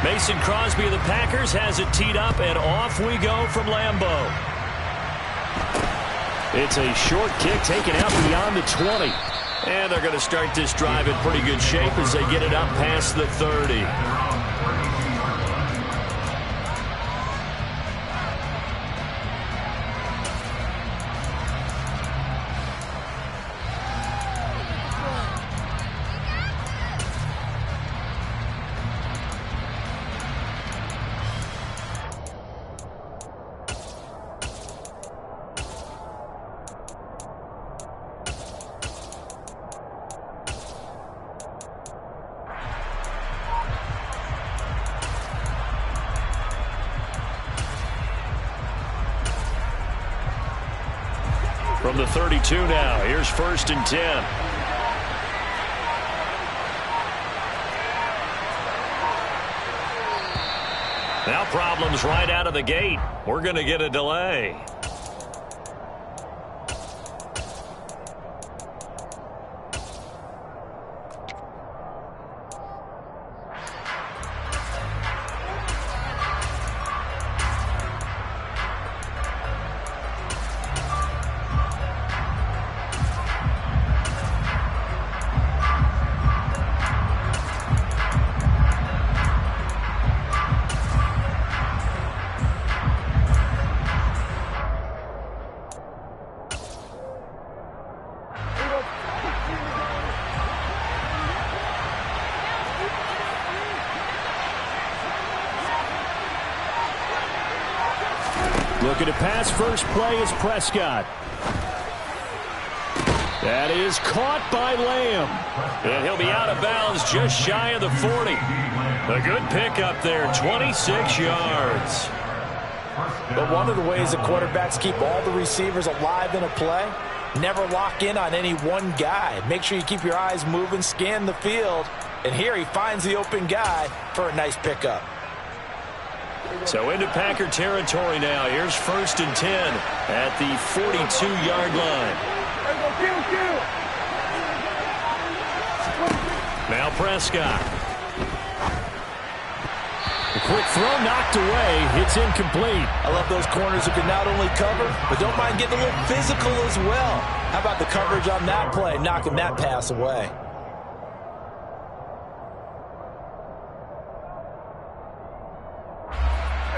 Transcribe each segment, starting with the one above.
Mason Crosby of the Packers has it teed up, and off we go from Lambeau. It's a short kick taken out beyond the 20. And they're going to start this drive in pretty good shape as they get it up past the 30. From the 32 now, here's 1st and 10. Now problems right out of the gate. We're going to get a delay. Looking to pass. First play is Prescott. That is caught by Lamb. And he'll be out of bounds just shy of the 40. A good pickup there, 26 yards. But one of the ways the quarterbacks keep all the receivers alive in a play, never lock in on any one guy. Make sure you keep your eyes moving, scan the field. And here he finds the open guy for a nice pickup. So into Packer territory now. Here's 1st and 10 at the 42-yard line. Now Prescott. A quick throw knocked away. It's incomplete. I love those corners who can not only cover, but don't mind getting a little physical as well. How about the coverage on that play, knocking that pass away?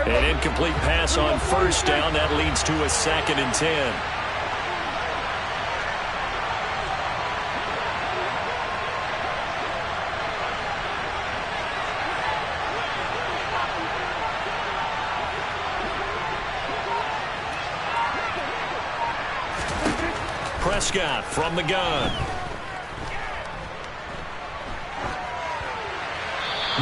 An incomplete pass on 1st down. That leads to a 2nd and 10. Prescott from the gun.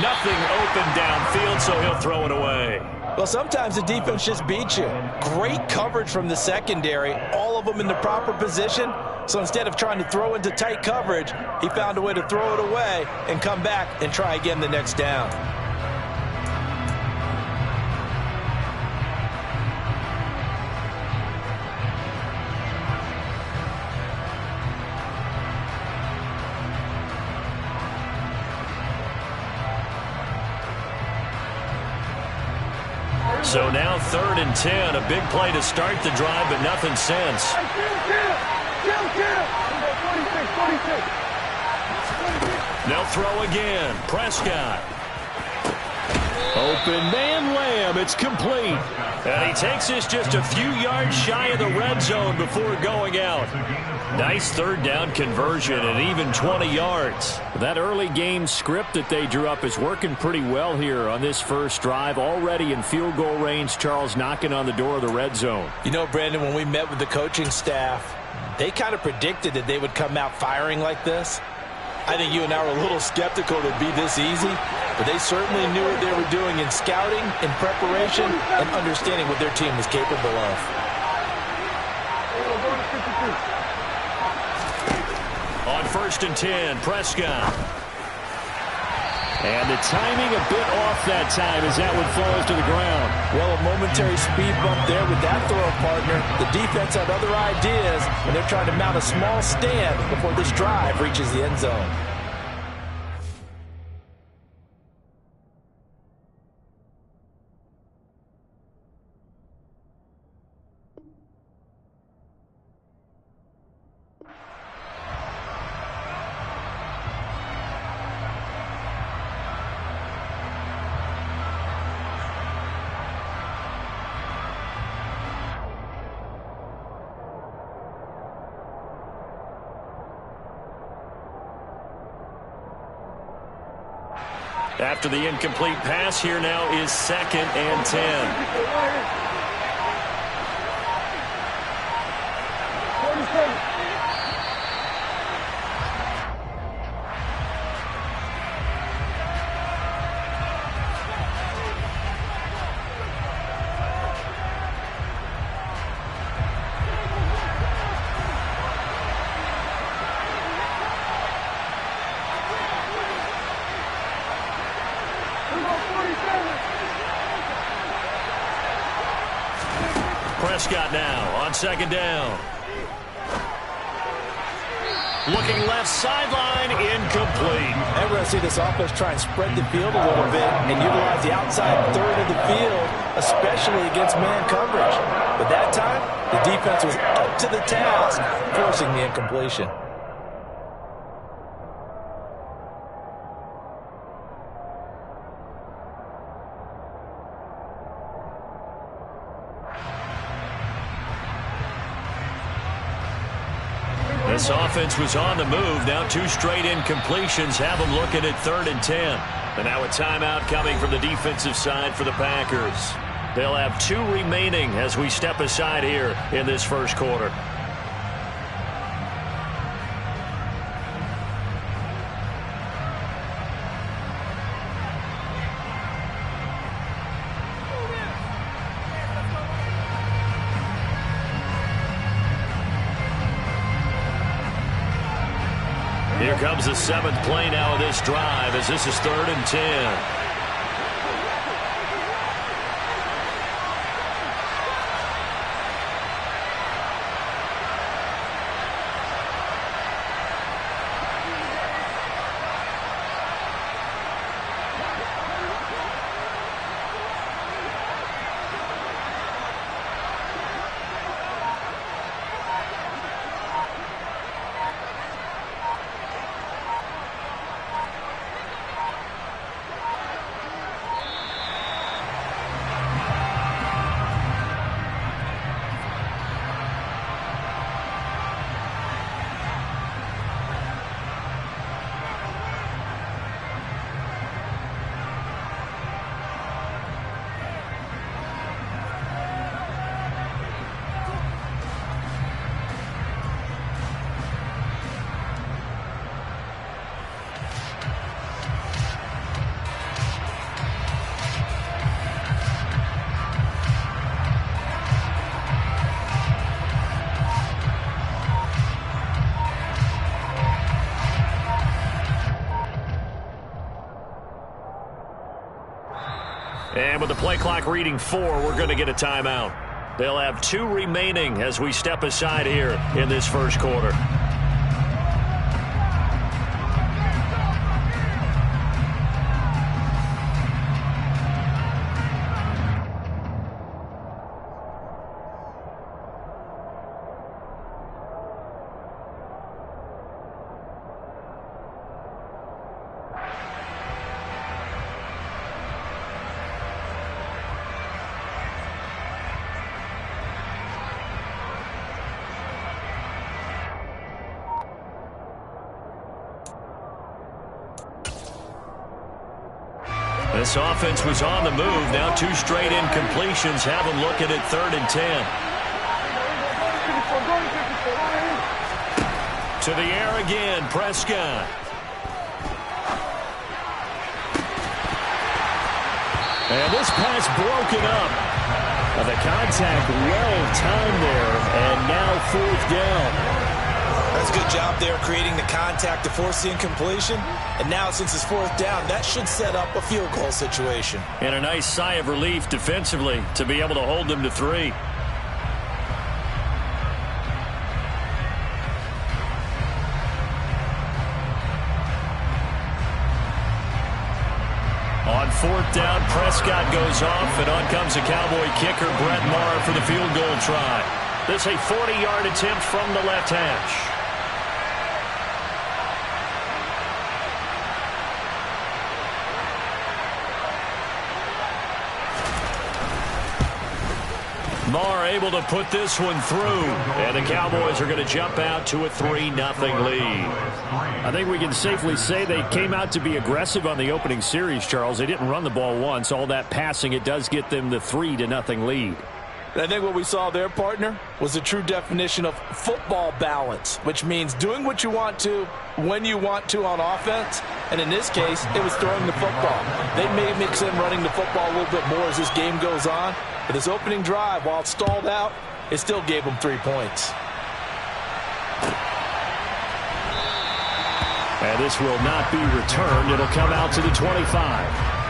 Nothing open downfield, so he'll throw it away. Well, sometimes the defense just beats you. Great coverage from the secondary, all of them in the proper position. So instead of trying to throw into tight coverage, he found a way to throw it away and come back and try again the next down. So now 3rd and 10, a big play to start the drive, but nothing since. They'll throw again. Prescott. Open man Lamb. It's complete. And he takes this just a few yards shy of the red zone before going out. Nice 3rd down conversion and even 20 yards. That early game script that they drew up is working pretty well here on this first drive. Already in field goal range, Charles knocking on the door of the red zone. You know, Brandon, when we met with the coaching staff, they kind of predicted that they would come out firing like this. I think you and I were a little skeptical it would be this easy, but they certainly knew what they were doing in scouting, in preparation, and understanding what their team was capable of. On 1st and 10, Prescott. And the timing a bit off that time as that one falls to the ground. Well, a momentary speed bump there with that throw, partner. The defense had other ideas, and they're trying to mount a small stand before this drive reaches the end zone. After the incomplete pass, here now is 2nd and 10. Prescott now on 2nd down. Looking left sideline, incomplete. And we're going to see this offense try and spread the field a little bit and utilize the outside third of the field, especially against man coverage. But that time, the defense was up to the task, forcing the incompletion. This offense was on the move. Now 2 straight incompletions have them looking at 3rd and 10. And now a timeout coming from the defensive side for the Packers. They'll have 2 remaining as we step aside here in this first quarter. Here comes the 7th play now of this drive as this is 3rd and 10. And with the play clock reading 4, we're going to get a timeout. They'll have 2 remaining as we step aside here in this first quarter. This offense was on the move. Now 2 straight incompletions have them looking at 3rd and 10. To the air again, Prescott. And this pass broken up. The contact well timed there, and now 4th down. That's a good job there creating the contact to force the incompletion. And now since it's 4th down, that should set up a field goal situation. And a nice sigh of relief defensively to be able to hold them to 3. On 4th down, Prescott goes off, and on comes the Cowboy kicker, Brett Maher, for the field goal try. This is a 40-yard attempt from the left hash. Marr able to put this one through. And the Cowboys are going to jump out to a 3-0 lead. I think we can safely say they came out to be aggressive on the opening series, Charles. They didn't run the ball once. All that passing, it does get them the 3-0 lead. I think what we saw there, partner, was the true definition of football balance, which means doing what you want to when you want to on offense. And in this case, it was throwing the football. They may mix in running the football a little bit more as this game goes on. But this opening drive, while it stalled out, it still gave them 3 points. And this will not be returned. It'll come out to the 25.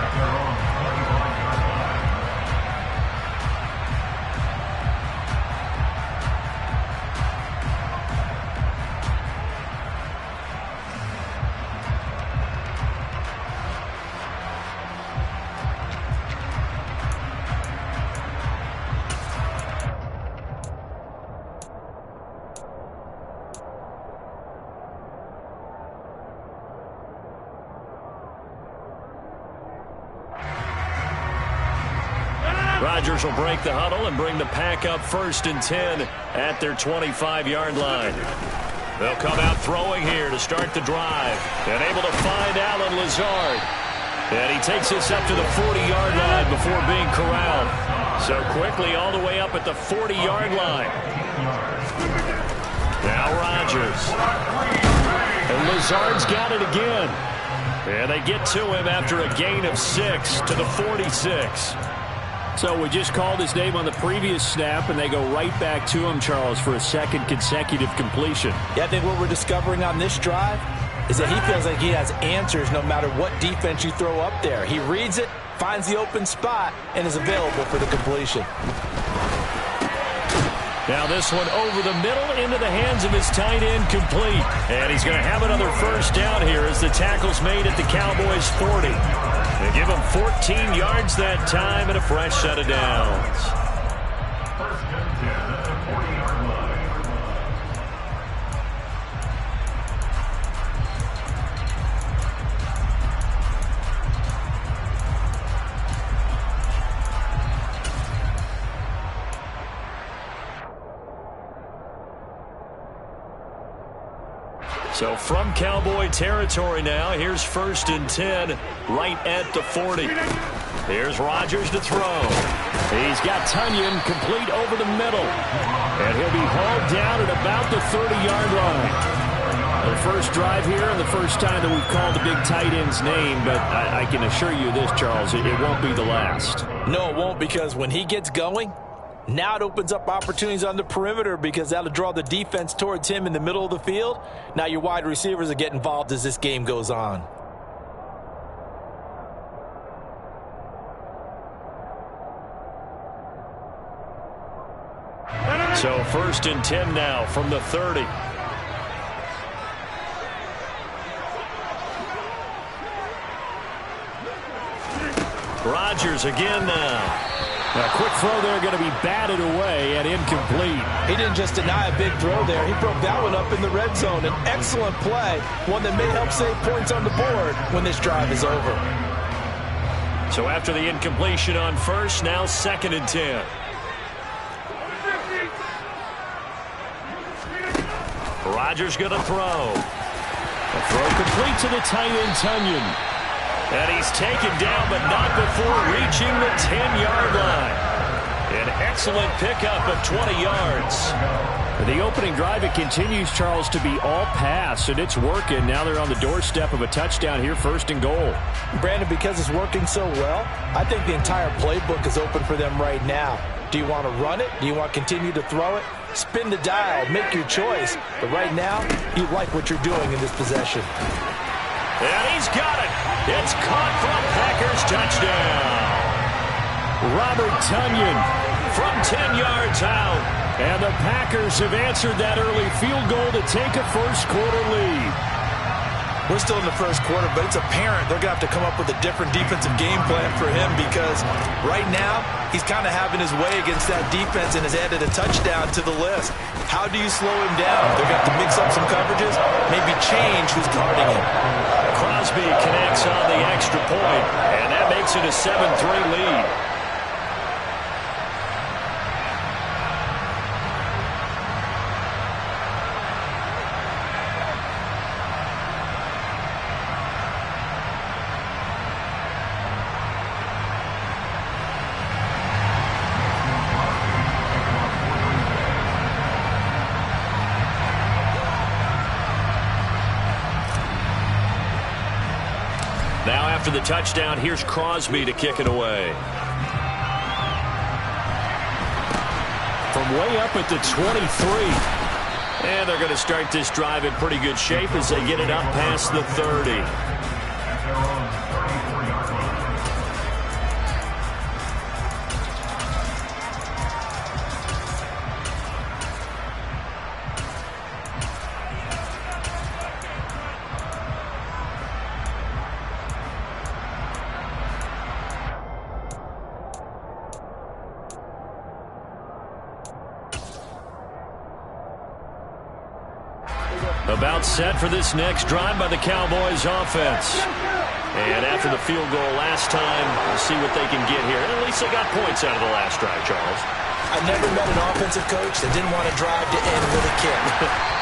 Rodgers will break the huddle and bring the pack up 1st and 10 at their 25-yard line. They'll come out throwing here to start the drive. And able to find Allen Lazard. And he takes this up to the 40-yard line before being corralled. So quickly all the way up at the 40-yard line. Now Rodgers. And Lazard's got it again. And they get to him after a gain of 6 to the 46. So we just called his name on the previous snap, and they go right back to him, Charles, for a second consecutive completion. Yeah, I think what we're discovering on this drive is that he feels like he has answers no matter what defense you throw up there. He reads it, finds the open spot, and is available for the completion. Now this one over the middle into the hands of his tight end, complete. And he's going to have another first down here as the tackle's made at the Cowboys' 40. They give him 14 yards that time and a fresh set of downs. So from Cowboy territory now, here's 1st and 10 right at the 40. Here's Rodgers to throw. He's got Tunyon complete over the middle. And he'll be hauled down at about the 30-yard line. The first drive here and the first time that we've called the big tight end's name, but I can assure you this, Charles, it won't be the last. No, it won't, because when he gets going, now it opens up opportunities on the perimeter because that'll draw the defense towards him in the middle of the field. Now your wide receivers will get involved as this game goes on. So 1st and 10 now from the 30. Rodgers again now. A quick throw there going to be batted away and incomplete. He didn't just deny a big throw there. He broke that one up in the red zone. An excellent play, one that may help save points on the board when this drive is over. So after the incompletion on first, now 2nd and 10. Rodgers going to throw. A throw complete to the tight end, Tunyon. And he's taken down, but not before reaching the 10-yard line. An excellent pickup of 20 yards. The opening drive, it continues, Charles, to be all pass, and it's working. Now they're on the doorstep of a touchdown here, 1st and goal. Brandon, because it's working so well, I think the entire playbook is open for them right now. Do you want to run it? Do you want to continue to throw it? Spin the dial, make your choice. But right now, you like what you're doing in this possession. And he's got it. It's caught for a Packers touchdown. Robert Tunyon from 10 yards out. And the Packers have answered that early field goal to take a first-quarter lead. We're still in the first quarter, but it's apparent they're going to have to come up with a different defensive game plan for him because right now he's kind of having his way against that defense and has added a touchdown to the list. How do you slow him down? They're going to have to mix up some coverages, maybe change who's guarding him. Crosby connects on the extra point, and that makes it a 7-3 lead. after the touchdown, here's Crosby to kick it away. From way up at the 23. And they're going to start this drive in pretty good shape as they get it up past the 30. About set for this next drive by the Cowboys offense. And after the field goal last time, we'll see what they can get here. And at least they got points out of the last drive, Charles. I never met an offensive coach that didn't want to drive to end with a kick.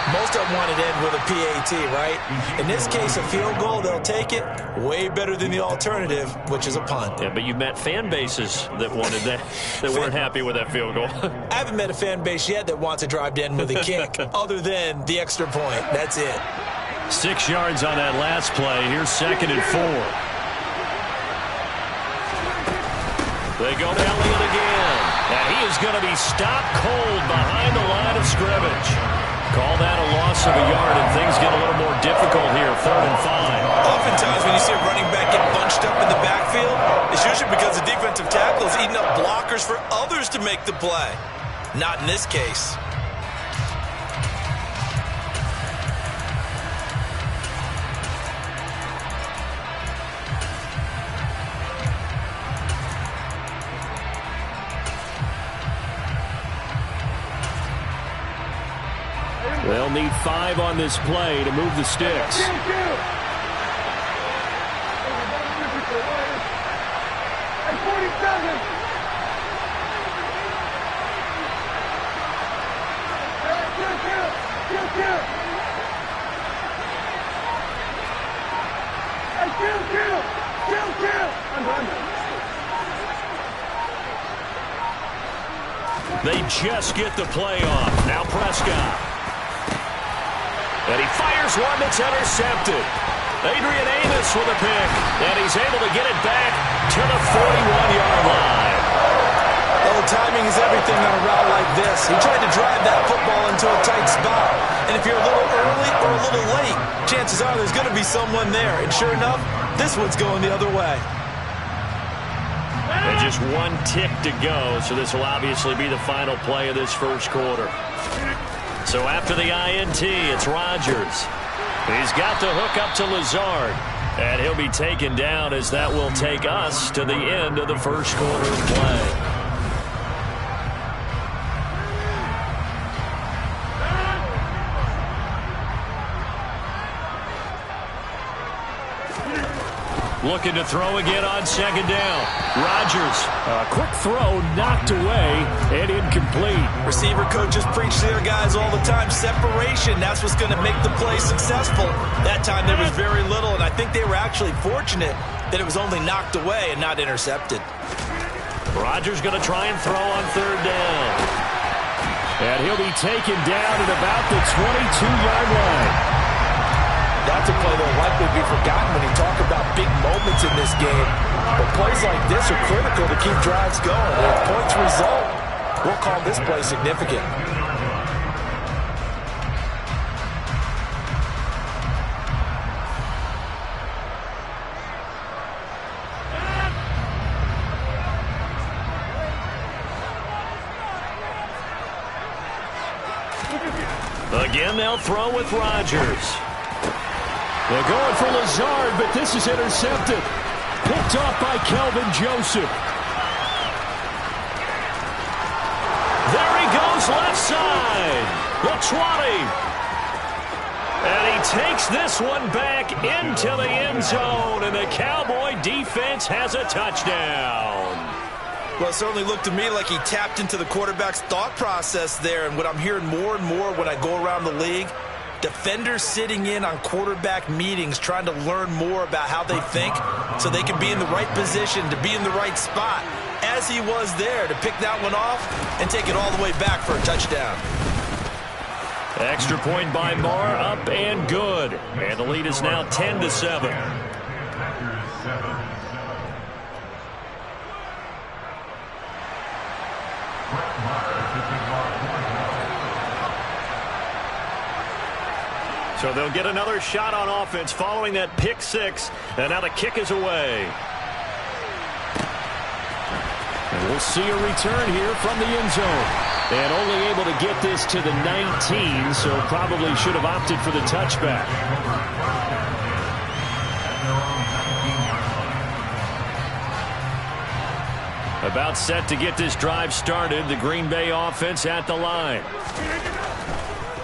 Most of them wanted to end with a PAT, right? In this case, a field goal, they'll take it. Way better than the alternative, which is a punt. Yeah, but you've met fan bases that wanted that, that weren't happy with that field goal. I haven't met a fan base yet that wants to drive to end with a kick, other than the extra point. That's it. 6 yards on that last play. Here's 2nd and 4. They go to Elliott again. And he is going to be stopped cold behind the line of scrimmage. Call that a loss of a yard, and things get a little more difficult here. 3rd and 5. Oftentimes when you see a running back get bunched up in the backfield, it's usually because the defensive tackle is eating up blockers for others to make the play. Not in this case. They'll need 5 on this play to move the sticks. They just get the play off. Now Prescott. And he fires one that's intercepted. Adrian Amos with a pick. And he's able to get it back to the 41-yard line. Oh, timing is everything on a route like this. He tried to drive that football into a tight spot. And if you're a little early or a little late, chances are there's going to be someone there. And sure enough, this one's going the other way. And just 1 tick to go, so this will obviously be the final play of this first quarter. So after the INT, it's Rodgers. He's got the hook up to Lazard. And he'll be taken down as that will take us to the end of the first quarter of play. Looking to throw again on 2nd down. Rodgers. A quick throw knocked away and incomplete. Receiver coaches preach to their guys all the time. Separation, that's what's going to make the play successful. That time there was very little, and I think they were actually fortunate that it was only knocked away and not intercepted. Rodgers going to try and throw on 3rd down. And he'll be taken down at about the 22-yard line. That's a play that will likely be forgotten when you talk about big moments in this game. But plays like this are critical to keep drives going. And if points result, we'll call this play significant. Again, they'll throw with Rodgers. They're going for Lazard, but this is intercepted. Picked off by Kelvin Joseph. There he goes left side. The 20. And he takes this one back into the end zone, and the Cowboy defense has a touchdown. Well, it certainly looked to me like he tapped into the quarterback's thought process there, and what I'm hearing more and more when I go around the league, defenders sitting in on quarterback meetings trying to learn more about how they think so they can be in the right position to be in the right spot, as he was there to pick that one off and take it all the way back for a touchdown. Extra point by Marr, up and good. And the lead is now 10-7. So they'll get another shot on offense following that pick six. And now the kick is away. And we'll see a return here from the end zone. And only able to get this to the 19, so probably should have opted for the touchback. About set to get this drive started. The Green Bay offense at the line.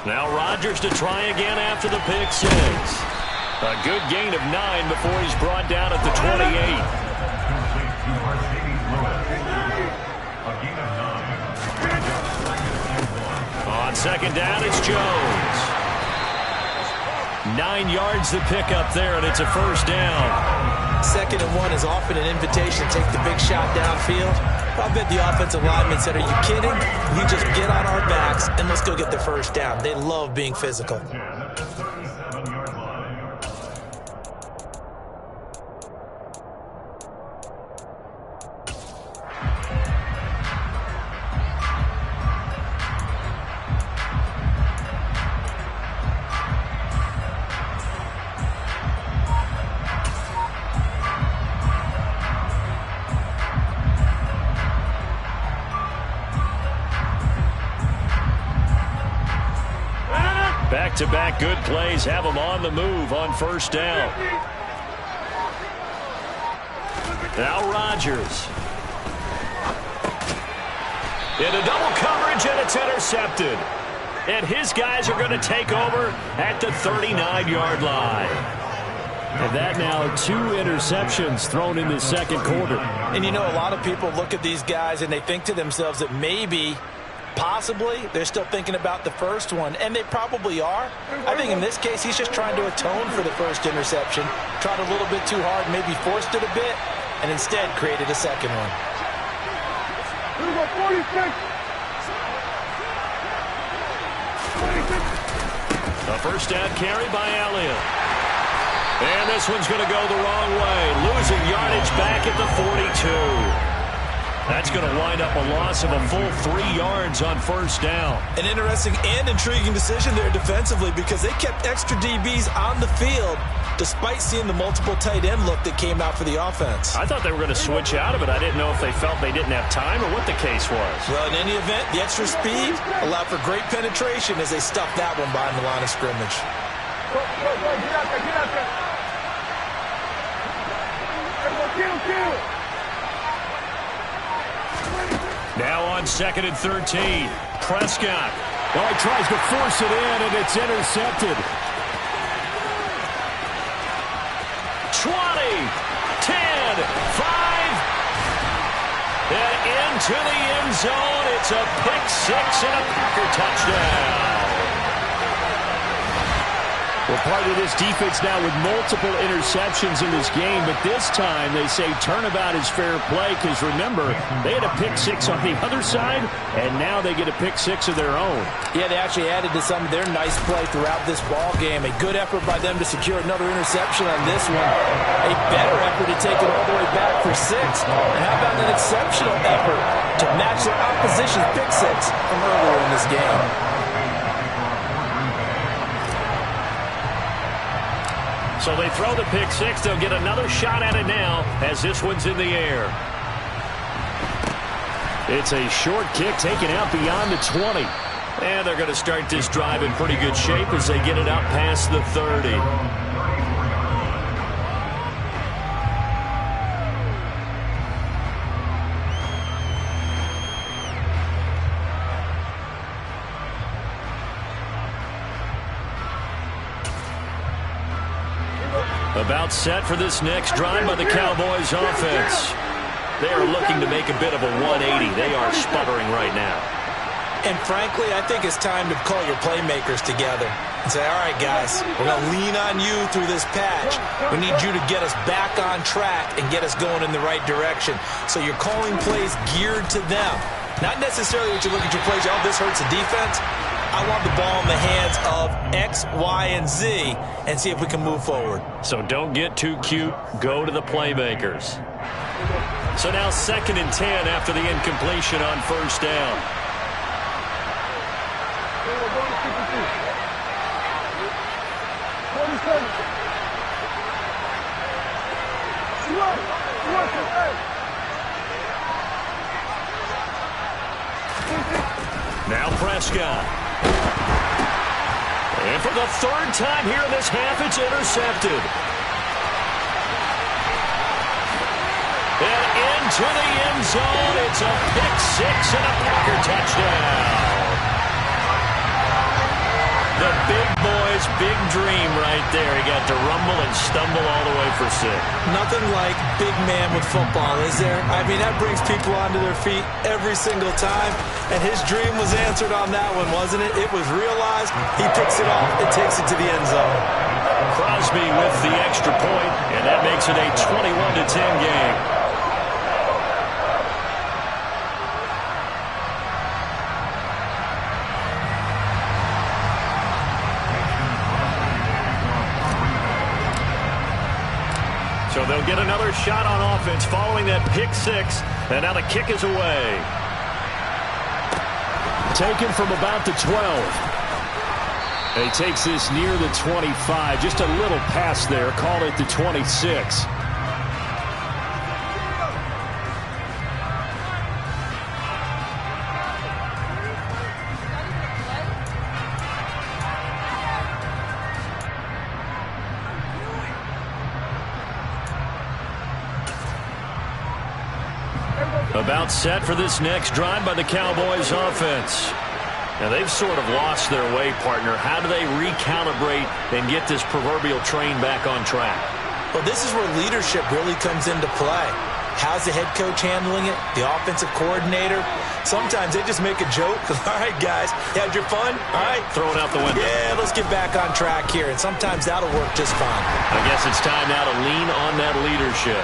Now Rodgers to try again after the pick six. A good gain of 9 before he's brought down at the 28. On second down, it's Jones. 9 yards the pickup there, and it's a first down. 2nd and 1 is often an invitation to take the big shot downfield. I bet the offensive lineman said, are you kidding? You just get on our backs and let's go get the first down. They love being physical. Back-to-back good plays have them on the move on first down. Now Rodgers. Into double coverage, and it's intercepted. And his guys are going to take over at the 39-yard line. And that now 2 interceptions thrown in the second quarter. And you know, a lot of people look at these guys and they think to themselves that maybe, possibly, they're still thinking about the first one, and they probably are. I think in this case, he's just trying to atone for the first interception, tried a little bit too hard, maybe forced it a bit, and instead created a second one. A first down carry by Elliott. And this one's going to go the wrong way, losing yardage back at the 42. That's going to wind up a loss of a full 3 yards on first down. An interesting and intriguing decision there defensively, because they kept extra DBs on the field despite seeing the multiple tight end look that came out for the offense. I thought they were going to switch out of it. I didn't know if they felt they didn't have time or what the case was. Well, in any event, the extra speed allowed for great penetration as they stuffed that one behind the line of scrimmage. Now on 2nd and 13. Prescott. Well, he tries to force it in, and it's intercepted. 20, 10, 5, and into the end zone. It's a pick six and a Packer touchdown. Well, part of this defense now with multiple interceptions in this game, but this time they say turnabout is fair play, because remember, they had a pick six on the other side, and now they get a pick six of their own. Yeah, they actually added to some of their nice play throughout this ball game. A good effort by them to secure another interception on this one. A better effort to take it all the way back for 6. And how about an exceptional effort to match their opposition's pick six from earlier in this game? So they throw the pick six. They'll get another shot at it now as this one's in the air. It's a short kick taken out beyond the 20. And they're going to start this drive in pretty good shape as they get it out past the 30. About set for this next drive by the Cowboys offense. They are looking to make a bit of a 180. They are sputtering right now. And frankly, I think it's time to call your playmakers together and say, all right, guys, we're going to lean on you through this patch. We need you to get us back on track and get us going in the right direction. So you're calling plays geared to them. Not necessarily that you look at your plays, oh, this hurts the defense. I want the ball in the hands of X, Y, and Z and see if we can move forward. So don't get too cute. Go to the playmakers. So now 2nd and 10 after the incompletion on 1st down. Now Prescott. And for the 3rd time here in this half, it's intercepted. And into the end zone. It's a pick 6 and a Packer touchdown. The big boy's big dream right there. He got to rumble and stumble all the way for 6. Nothing like big man with football, is there? I mean, that brings people onto their feet every single time. And his dream was answered on that one, wasn't it? It was realized. He picks it off and takes it to the end zone. Crosby with the extra point, and that makes it a 21-10 game. So they'll get another shot on offense following that pick 6, and now the kick is away. Taken from about the 12. And he takes this near the 25. Just a little pass there. Call it the 26. About set for this next drive by the Cowboys offense. Now they've sort of lost their way, partner. How do they recalibrate and get this proverbial train back on track? Well, this is where leadership really comes into play. How's the head coach handling it? The offensive coordinator? Sometimes they just make a joke. All right, guys, you had your fun? All right. Throw it out the window. Yeah, let's get back on track here. And sometimes that'll work just fine. I guess it's time now to lean on that leadership.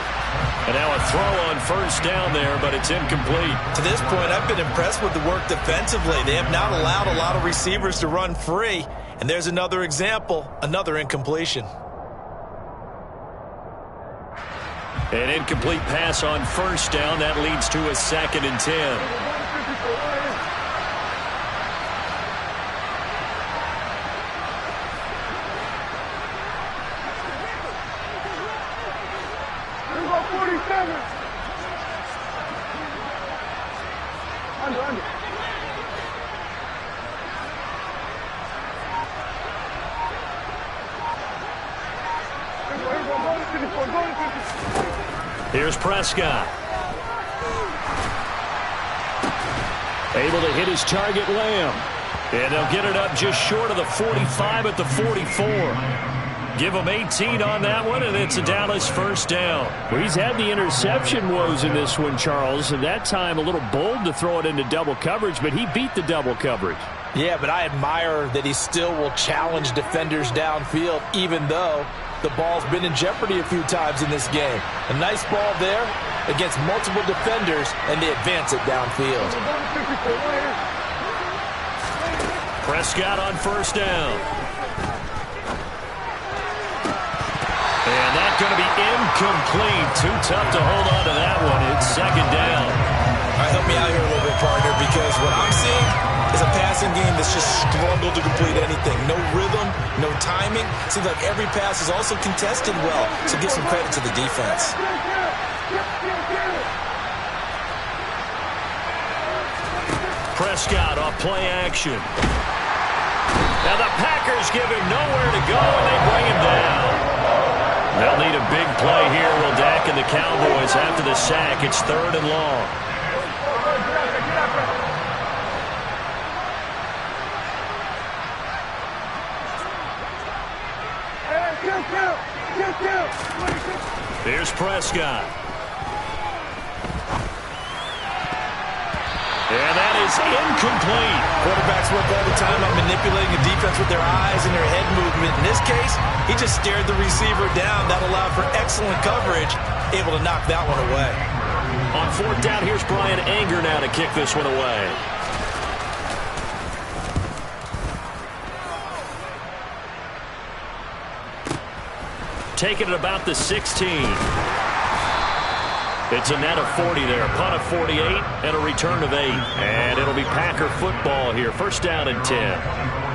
And now a throw on 1st down there, but it's incomplete. To this point, I've been impressed with the work defensively. They have not allowed a lot of receivers to run free. And there's another example, another incompletion. An incomplete pass on 1st down. That leads to a 2nd and 10. Here's Prescott. Able to hit his target, Lamb. And they'll get it up just short of the 45 at the 44. Give him 18 on that one, and it's a Dallas 1st down. Well, he's had the interception woes in this one, Charles, and that time a little bold to throw it into double coverage, but he beat the double coverage. Yeah, but I admire that he still will challenge defenders downfield, even though the ball's been in jeopardy a few times in this game. A nice ball there against multiple defenders, and they advance it downfield. Prescott on 1st down. And that's going to be incomplete. Too tough to hold on to that one. It's 2nd down. All right, help me out here a little bit, partner, because what I'm seeing is a passing game that's just struggled to complete anything. No rhythm, no timing. Seems like every pass is also contested well, so give some credit to the defense. Prescott off play action. Now the Packers give him nowhere to go, and they bring him down. They'll need a big play here. Will Dak and the Cowboys after the sack. It's 3rd and long. Here's Prescott. And that is incomplete. Quarterbacks work all the time on manipulating a defense with their eyes and their head movement. In this case, he just stared the receiver down. That allowed for excellent coverage, able to knock that one away. On 4th down, here's Brian Anger now to kick this one away. taking it about the 16. It's a net of 40 there. Punt of 48 and a return of 8. And it'll be Packer football here. First down and 10.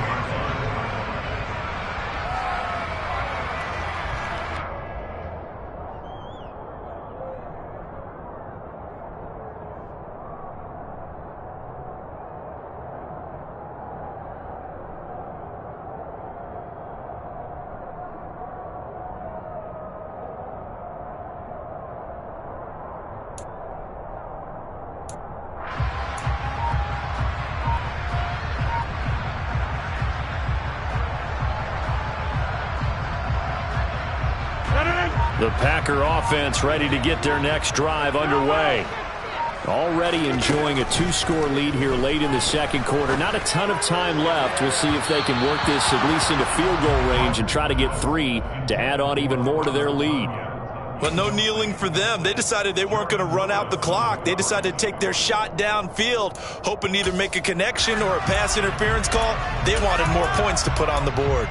The Packer offense ready to get their next drive underway. Already enjoying a 2-score lead here late in the second quarter. Not a ton of time left. We'll see if they can work this at least into field goal range and try to get 3 to add on even more to their lead. But no kneeling for them. They decided they weren't going to run out the clock. They decided to take their shot downfield, hoping to either make a connection or a pass interference call. They wanted more points to put on the board.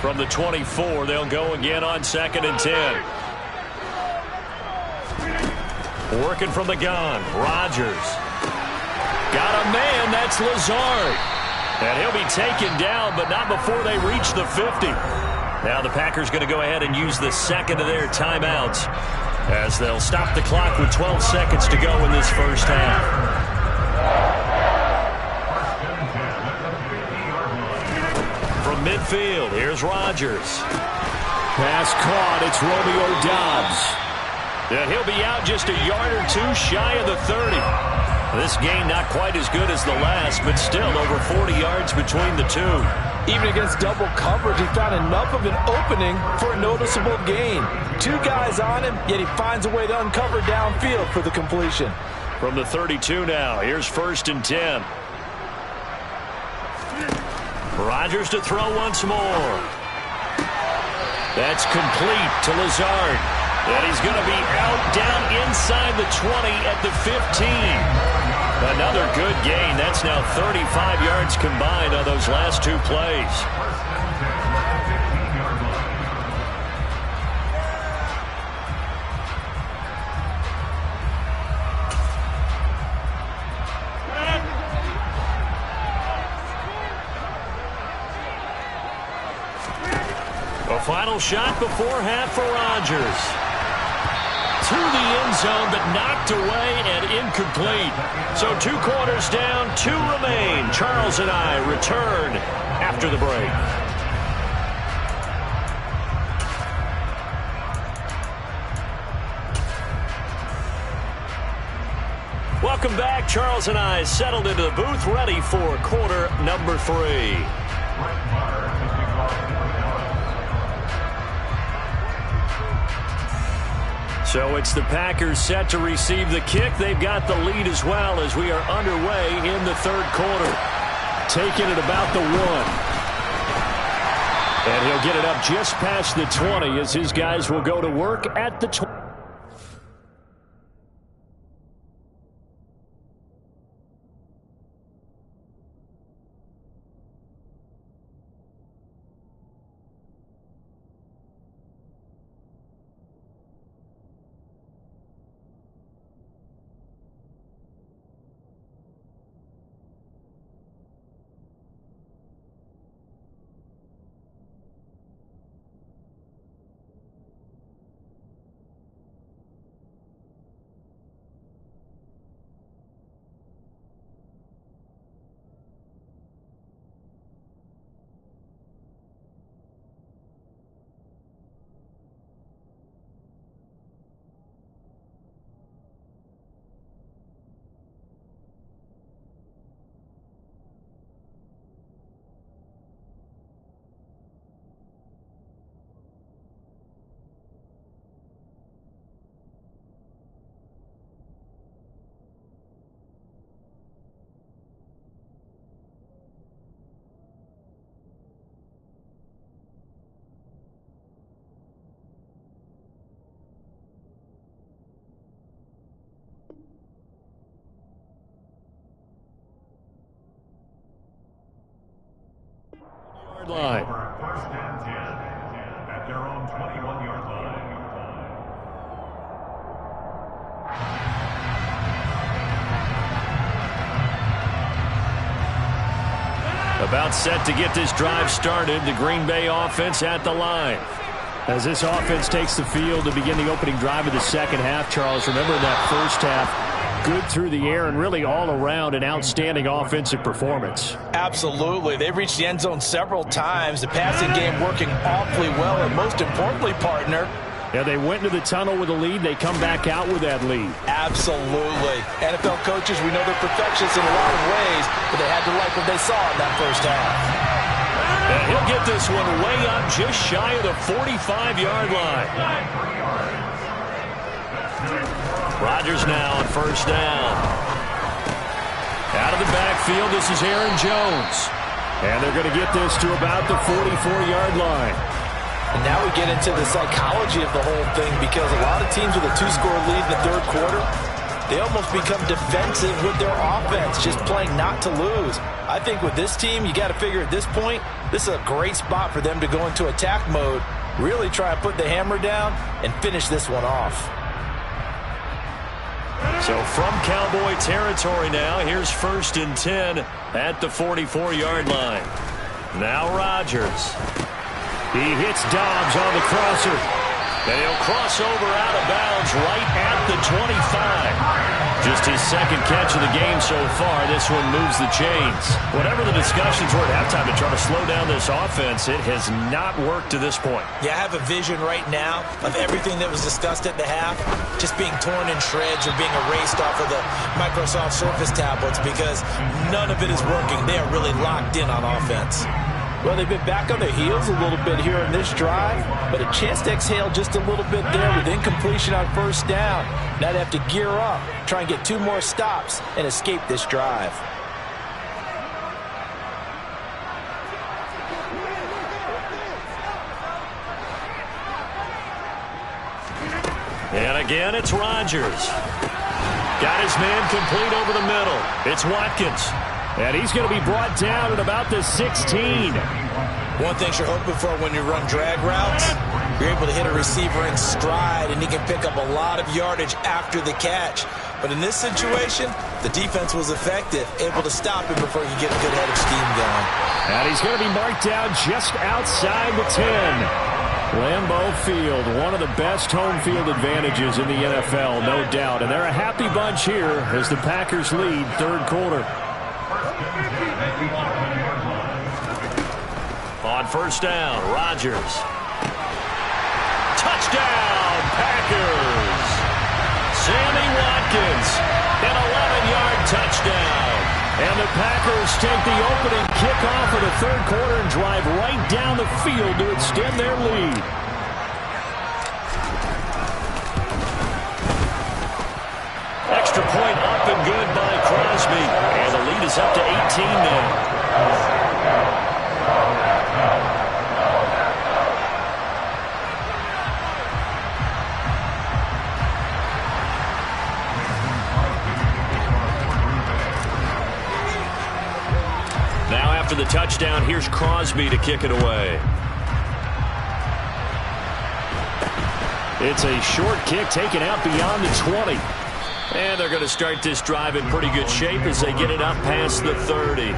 From the 24, they'll go again on 2nd and 10. Working from the gun, Rodgers. Got a man, that's Lazard. And he'll be taken down, but not before they reach the 50. Now the Packers going to go ahead and use the second of their timeouts as they'll stop the clock with 12 seconds to go in this first half. From midfield, here's Rodgers. Pass caught, it's Romeo Doubs. And he'll be out just a yard or 2 shy of the 30. This gain not quite as good as the last, but still over 40 yards between the two. Even against double coverage, he found enough of an opening for a noticeable gain. 2 guys on him, yet he finds a way to uncover downfield for the completion. From the 32 now, here's 1st and 10. Rodgers to throw once more. That's complete to Lazard. And he's going to be out down inside the 20 at the 15. Another good gain. That's now 35 yards combined on those last 2 plays. A final shot before half for Rodgers. To the end zone, but knocked away and incomplete. So 2 quarters down, 2 remain. Charles and I return after the break. Welcome back. Charles and I settled into the booth, ready for quarter number 3. So it's the Packers set to receive the kick. They've got the lead as well as we are underway in the 3rd quarter. Taking it about the 1. And he'll get it up just past the 20 as his guys will go to work at the 20. line. First and 10 at their own 21-yard line. About set to get this drive started. The Green Bay offense at the line. As this offense takes the field to begin the opening drive of the second half, Charles, remember in that first half, good through the air and really all around an outstanding offensive performance. Absolutely. They reached the end zone several times. The passing game working awfully well, and most importantly, partner, yeah, they went into the tunnel with a lead. They come back out with that lead. absolutely. NFL coaches, we know they're perfectionists in a lot of ways, but they had to like what they saw in that first half. And he'll get this one way up just shy of the 45-yard line. Rodgers now on first down. Out of the backfield, this is Aaron Jones. And they're going to get this to about the 44-yard line. And now we get into the psychology of the whole thing, because a lot of teams with a two-score lead in the third quarter, they almost become defensive with their offense, just playing not to lose. I think with this team, you got to figure at this point, this is a great spot for them to go into attack mode, really try to put the hammer down and finish this one off. So from Cowboy territory now, here's first and 10 at the 44-yard line. Now Rodgers. He hits Dobbs on the crosser. And he'll cross over out of bounds right at the 25. Just his second catch of the game so far. This one moves the chains. Whatever the discussions were at halftime to try to slow down this offense, it has not worked to this point. Yeah, I have a vision right now of everything that was discussed at the half just being torn in shreds or being erased off of the Microsoft Surface tablets, because none of it is working. They are really locked in on offense. Well, they've been back on their heels a little bit here in this drive, but a chance to exhale just a little bit there with incompletion on first down. Now they have to gear up, try and get 2 more stops, and escape this drive. And again, it's Rodgers. Got his man complete over the middle. It's Watkins. And he's going to be brought down at about the 16. One thing you're hoping for when you run drag routes, you're able to hit a receiver in stride, and he can pick up a lot of yardage after the catch. But in this situation, the defense was effective, able to stop him before he could get a good head of steam going. And he's going to be marked down just outside the 10. Lambeau Field, one of the best home field advantages in the NFL, no doubt. And they're a happy bunch here as the Packers lead third quarter. On first down, Rodgers. Touchdown, Packers! Sammy Watkins, an 11-yard touchdown. And the Packers take the opening kickoff of the third quarter and drive right down the field to extend their lead. Extra point up and good by Crosby. And the lead is up to 18 now. Now after the touchdown, here's Crosby to kick it away. It's a short kick taken out beyond the 20. And they're going to start this drive in pretty good shape as they get it up past the 30.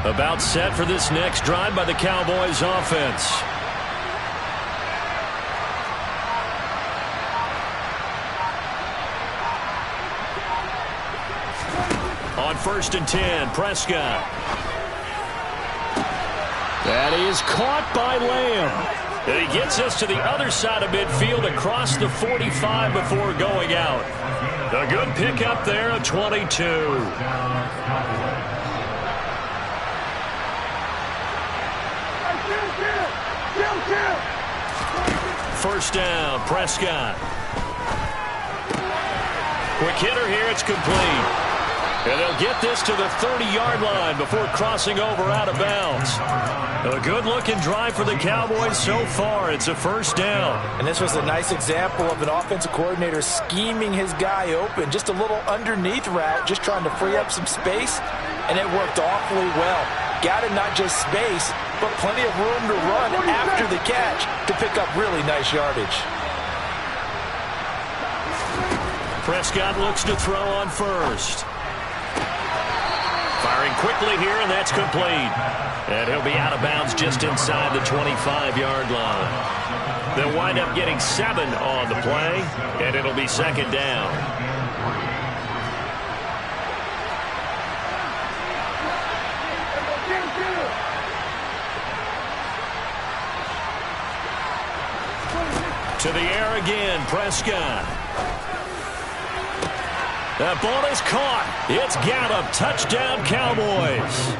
About set for this next drive by the Cowboys offense. On first and 10, Prescott. That is caught by Lamb. And he gets us to the other side of midfield across the 45 before going out. A good pickup there of 22. First down, Prescott. Quick hitter here. It's complete. And they'll get this to the 30-yard line before crossing over out of bounds. A good-looking drive for the Cowboys so far. It's a first down. And this was a nice example of an offensive coordinator scheming his guy open. Just a little underneath route, just trying to free up some space, and it worked awfully well. Got him not just space, but plenty of room to run after the catch to pick up really nice yardage. Prescott looks to throw on first. Firing quickly here, and that's complete. And he'll be out of bounds just inside the 25-yard line. They'll wind up getting 7 on the play, and it'll be second down. To the air again, Prescott. That ball is caught. It's Gallup. Touchdown, Cowboys.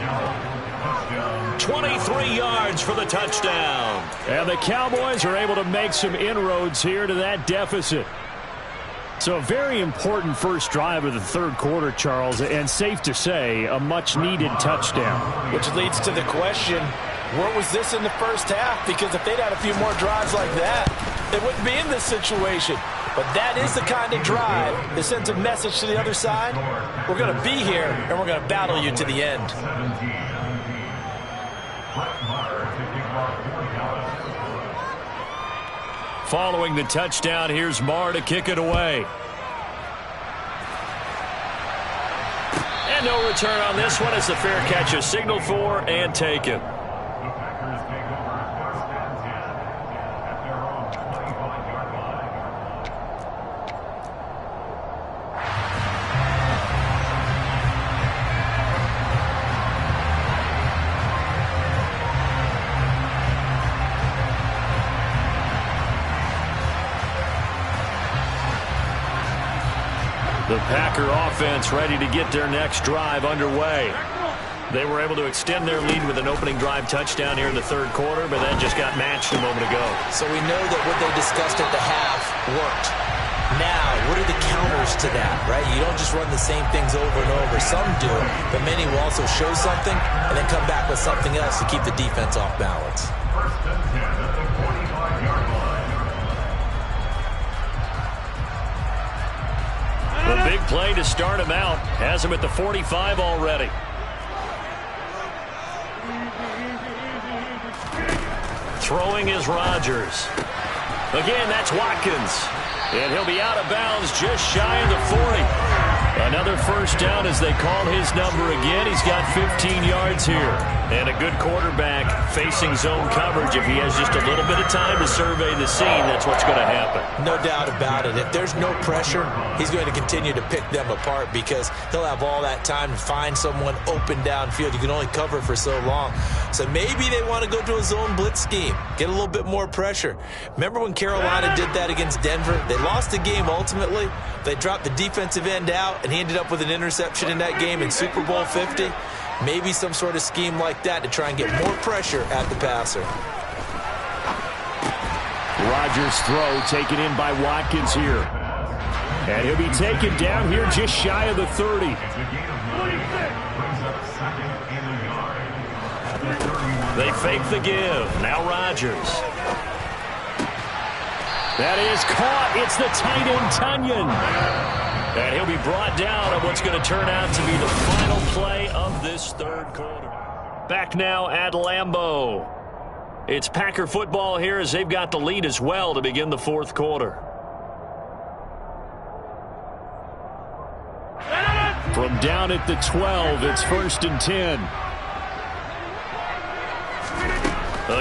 23 yards for the touchdown. And the Cowboys are able to make some inroads here to that deficit. So a very important first drive of the third quarter, Charles, and safe to say, a much-needed touchdown. Which leads to the question, where was this in the first half? Because if they'd had a few more drives like that, they wouldn't be in this situation. But that is the kind of drive that sends a message to the other side. We're going to be here, and we're going to battle you to the end. Following the touchdown, here's Marr to kick it away. And no return on this one as the fair catch is signaled for and taken. The Packer offense ready to get their next drive underway. They were able to extend their lead with an opening drive touchdown here in the third quarter, but that just got matched a moment ago. So we know that what they discussed at the half worked. Now, what are the counters to that, right? You don't just run the same things over and over. Some do, but many will also show something and then come back with something else to keep the defense off balance. The big play to start him out has him at the 45 already. Throwing is Rodgers. Again, that's Watkins. And he'll be out of bounds just shy of the 40. Another first down as they call his number again. He's got 15 yards here. And a good quarterback facing zone coverage. If he has just a little bit of time to survey the scene, that's what's going to happen. No doubt about it. If there's no pressure, he's going to continue to pick them apart because he'll have all that time to find someone open downfield. You can only cover for so long. So maybe they want to go to a zone blitz scheme, get a little bit more pressure. Remember when Carolina did that against Denver? They lost the game ultimately. They dropped the defensive end out, and he ended up with an interception in that game in Super Bowl 50. Maybe some sort of scheme like that to try and get more pressure at the passer. Rodgers' throw taken in by Watkins here. And he'll be taken down here just shy of the 30. They fake the give. Now Rodgers. That is caught. It's the tight end, Tunyon. And he'll be brought down on what's going to turn out to be the final play of this third quarter. Back now at Lambeau. It's Packer football here as they've got the lead as well to begin the fourth quarter. From down at the 12, it's 1st and 10.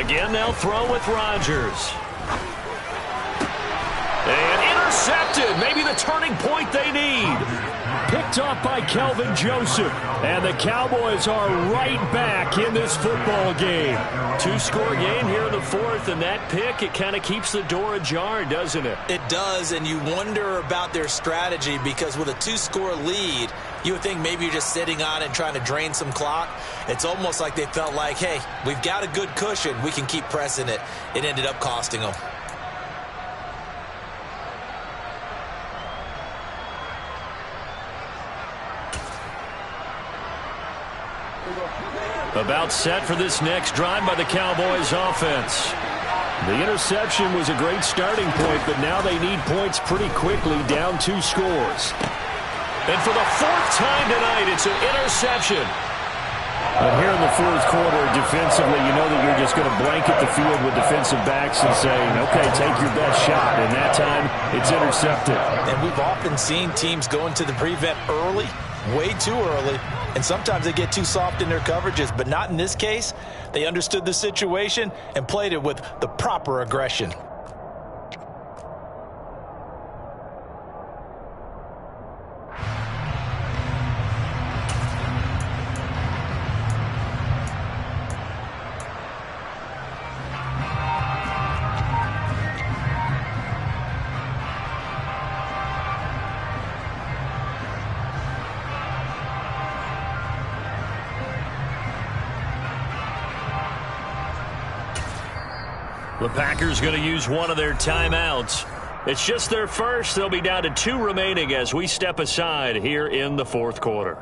Again, they'll throw with Rodgers. And intercepted. Maybe the turning point they need. Picked off by Kelvin Joseph. And the Cowboys are right back in this football game. Two-score game here in the fourth, and that pick, it kind of keeps the door ajar, doesn't it? It does, and you wonder about their strategy because with a two-score lead, you would think maybe you're just sitting on it and trying to drain some clock. It's almost like they felt like, hey, we've got a good cushion. We can keep pressing it. It ended up costing them. About set for this next drive by the Cowboys offense. The interception was a great starting point, but now they need points pretty quickly, down 2 scores. And for the 4th time tonight, it's an interception. But here in the 4th quarter, defensively, you know that you're just going to blanket the field with defensive backs and saying, okay, take your best shot. And that time, it's intercepted. And we've often seen teams go into the prevent early, way too early, and sometimes they get too soft in their coverages. But not in this case. They understood the situation and played it with the proper aggression. The Packers going to use one of their timeouts. It's just their first. They'll be down to 2 remaining as we step aside here in the 4th quarter.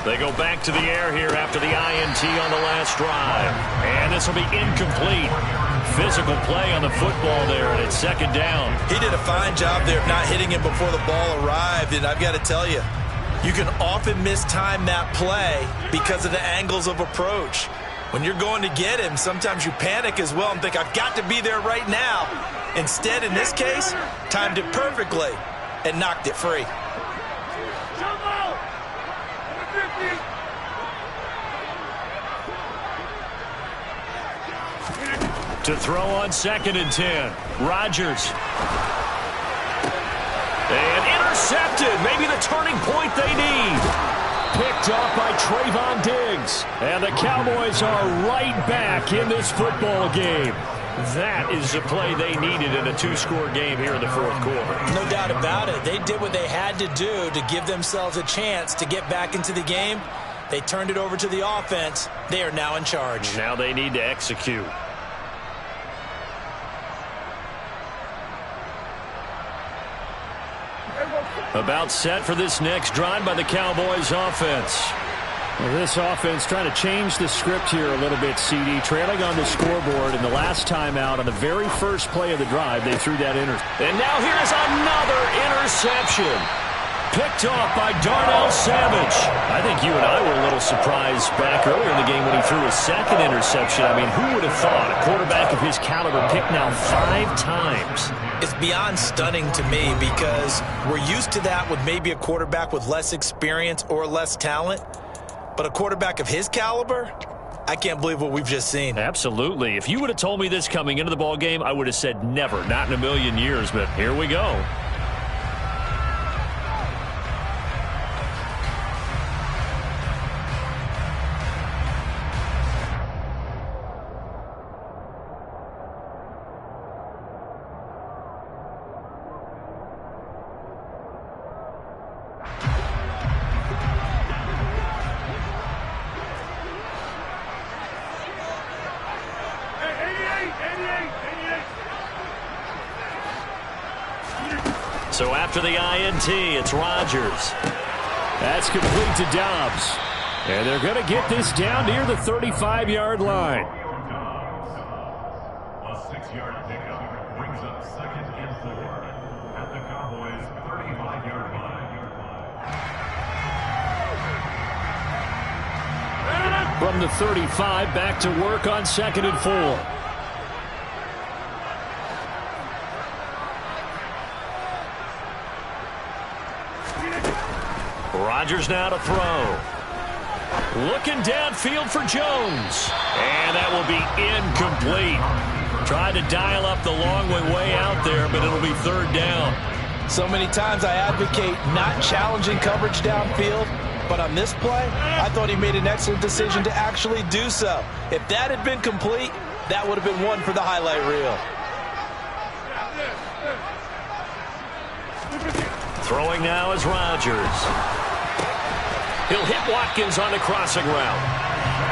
They go back to the air here after the INT on the last drive. And this will be incomplete. Physical play on the football there, and it's 2nd down. He did a fine job there of not hitting him before the ball arrived, and I've got to tell you, you can often mistime that play because of the angles of approach. When you're going to get him, sometimes you panic as well and think, I've got to be there right now. Instead, in this case, timed it perfectly and knocked it free. To throw on 2nd and 10. Rodgers. And intercepted. Maybe the turning point they need. Picked off by Trayvon Diggs. And the Cowboys are right back in this football game. That is the play they needed in a 2-score game here in the 4th quarter. No doubt about it. They did what they had to do to give themselves a chance to get back into the game. They turned it over to the offense. They are now in charge. Now they need to execute. About set for this next drive by the Cowboys offense. Well, this offense trying to change the script here a little bit, CD. Trailing on the scoreboard in the last timeout on the very first play of the drive, they threw that interception. And now here's another interception. Picked off by Darnell Savage. I think you and I were a little surprised back earlier in the game when he threw his 2nd interception. I mean, who would have thought a quarterback of his caliber picked now 5 times? It's beyond stunning to me because we're used to that with maybe a quarterback with less experience or less talent. But a quarterback of his caliber, I can't believe what we've just seen. Absolutely. If you would have told me this coming into the ball game, I would have said never, not in a million years. But here we go. So after the INT, it's Rodgers. That's complete to Dobbs. And they're going to get this down near the 35-yard line. A 6-yard pickup brings up 2nd and 4 at the Cowboys' 35-yard line. From the 35, back to work on 2nd and 4. Rodgers now to throw. Looking downfield for Jones. And that will be incomplete. Tried to dial up the long way out there, but it'll be third down. So many times I advocate not challenging coverage downfield, but on this play, I thought he made an excellent decision to actually do so. If that had been complete, that would have been one for the highlight reel. Throwing now is Rodgers. He'll hit Watkins on the crossing route.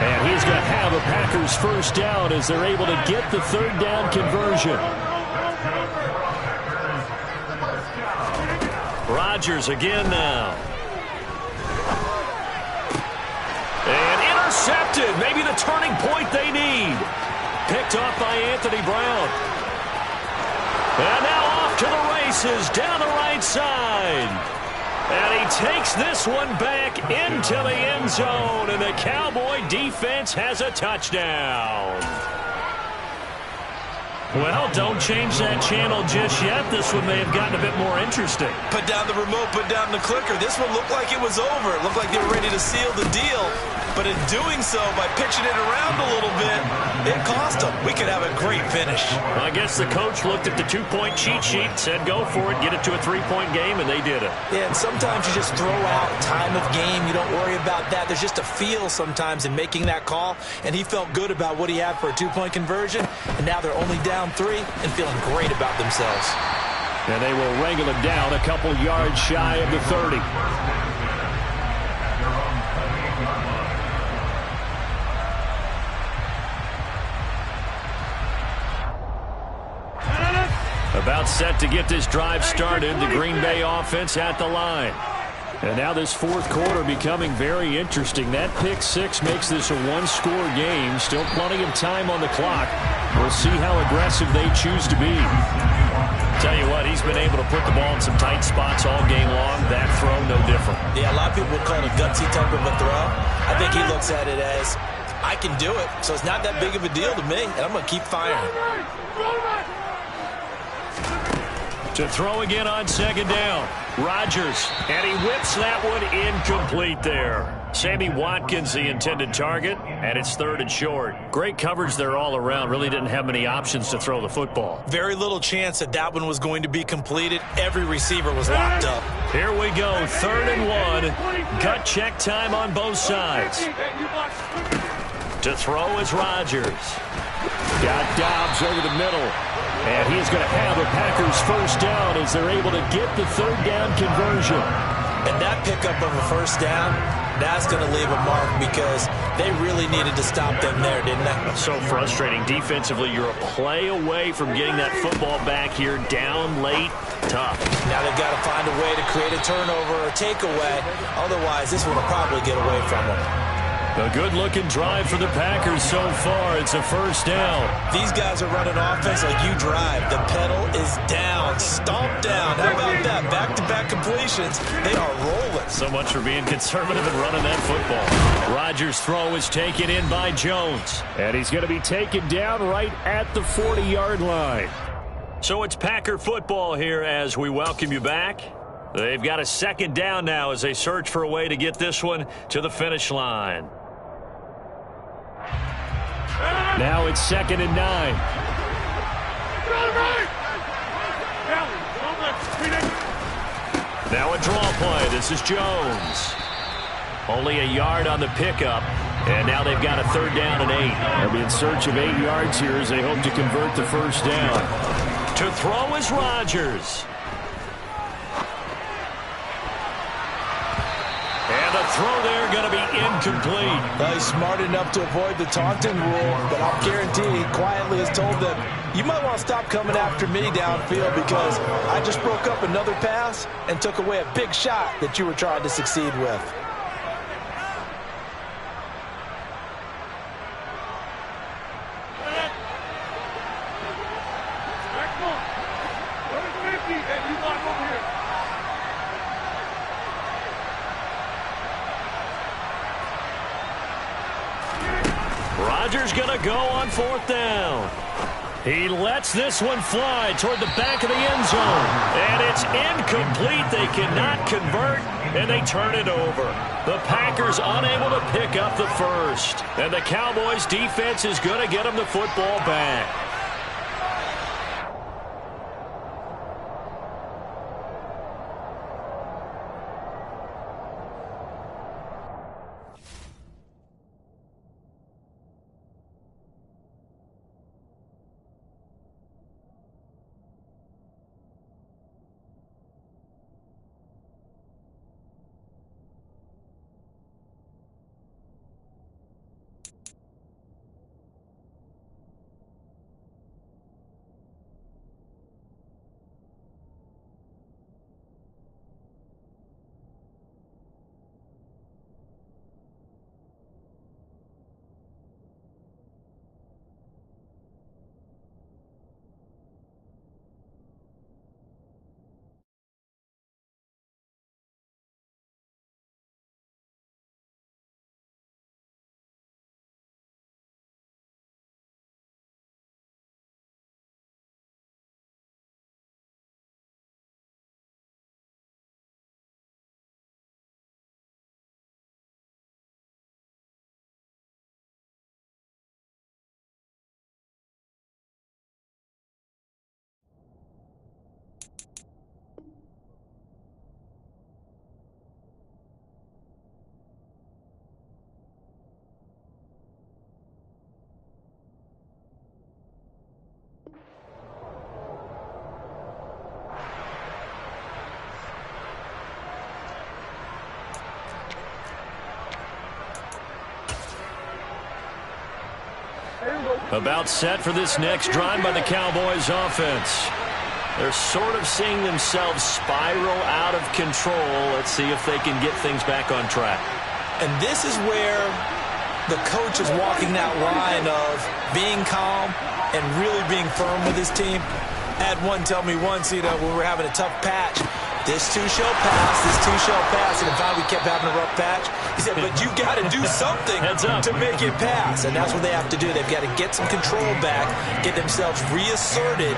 And he's going to have a Packers first down as they're able to get the third down conversion. Rodgers again now. And intercepted. Maybe the turning point they need. Picked off by Anthony Brown. And now off to the races down the right side. And he takes this one back into the end zone. And the Cowboy defense has a touchdown. Well, don't change that channel just yet. This one may have gotten a bit more interesting. Put down the remote, put down the clicker. This one looked like it was over. It looked like they were ready to seal the deal. But in doing so, by pitching it around a little bit, it cost them. We could have a great finish. I guess the coach looked at the two-point cheat sheet, said go for it, get it to a three-point game, and they did it. Yeah, and sometimes you just throw out time of game. You don't worry about that. There's just a feel sometimes in making that call, and he felt good about what he had for a two-point conversion, and now they're only down 3 and feeling great about themselves. And they will wrangle him down a couple yards shy of the 30. About set to get this drive started. The Green Bay offense at the line. And now this fourth quarter becoming very interesting. That pick six makes this a one-score game. Still plenty of time on the clock. We'll see how aggressive they choose to be. Tell you what, he's been able to put the ball in some tight spots all game long. That throw, no different. Yeah, a lot of people would call it a gutsy type of a throw. I think he looks at it as, I can do it, so it's not that big of a deal to me, and I'm going to keep firing. To throw again on second down. Rodgers, and he whips that one incomplete there. Sammy Watkins, the intended target, and it's third and short. Great coverage there all around. Really didn't have many options to throw the football. Very little chance that that one was going to be completed. Every receiver was locked up. Here we go, third and 1. Gut check time on both sides. To throw is Rodgers. Got Dobbs over the middle. And he's going to have a Packers first down as they're able to get the third down conversion. And that pickup of a first down, that's going to leave a mark because they really needed to stop them there, didn't they? So frustrating. Defensively, you're a play away from getting that football back here down late. Tough. Now they've got to find a way to create a turnover or takeaway. Otherwise, this one will probably get away from them. A good-looking drive for the Packers so far. It's a first down. These guys are running offense like you drive. The pedal is down, stomped down. How about that? Back-to-back completions. They are rolling. So much for being conservative and running that football. Rodgers' throw is taken in by Jones. And he's going to be taken down right at the 40-yard line. So it's Packer football here as we welcome you back. They've got a second down now as they search for a way to get this one to the finish line. Now it's 2nd and 9. Now a draw play. This is Jones. Only a yard on the pickup. And now they've got a third down and 8. They'll be in search of 8 yards here as they hope to convert the first down. To throw is Rodgers. And the throw there going to be incomplete. Well, he's smart enough to avoid the taunting rule, but I'll guarantee he quietly has told them, you might want to stop coming after me downfield because I just broke up another pass and took away a big shot that you were trying to succeed with. Rodgers going to go on 4th down. He lets this one fly toward the back of the end zone. And it's incomplete. They cannot convert, and they turn it over. The Packers unable to pick up the first. And the Cowboys defense is going to get them the football back. About set for this next drive by the Cowboys offense. They're sort of seeing themselves spiral out of control. Let's see if they can get things back on track. And this is where the coach is walking that line of being calm and really being firm with his team. I had one tell me once, when we were having a tough patch, this too shall pass, this too shall pass. And in fact, we kept having a rough patch. He said, but you got to do something to make it pass. And that's what they have to do. They've got to get some control back, get themselves reasserted,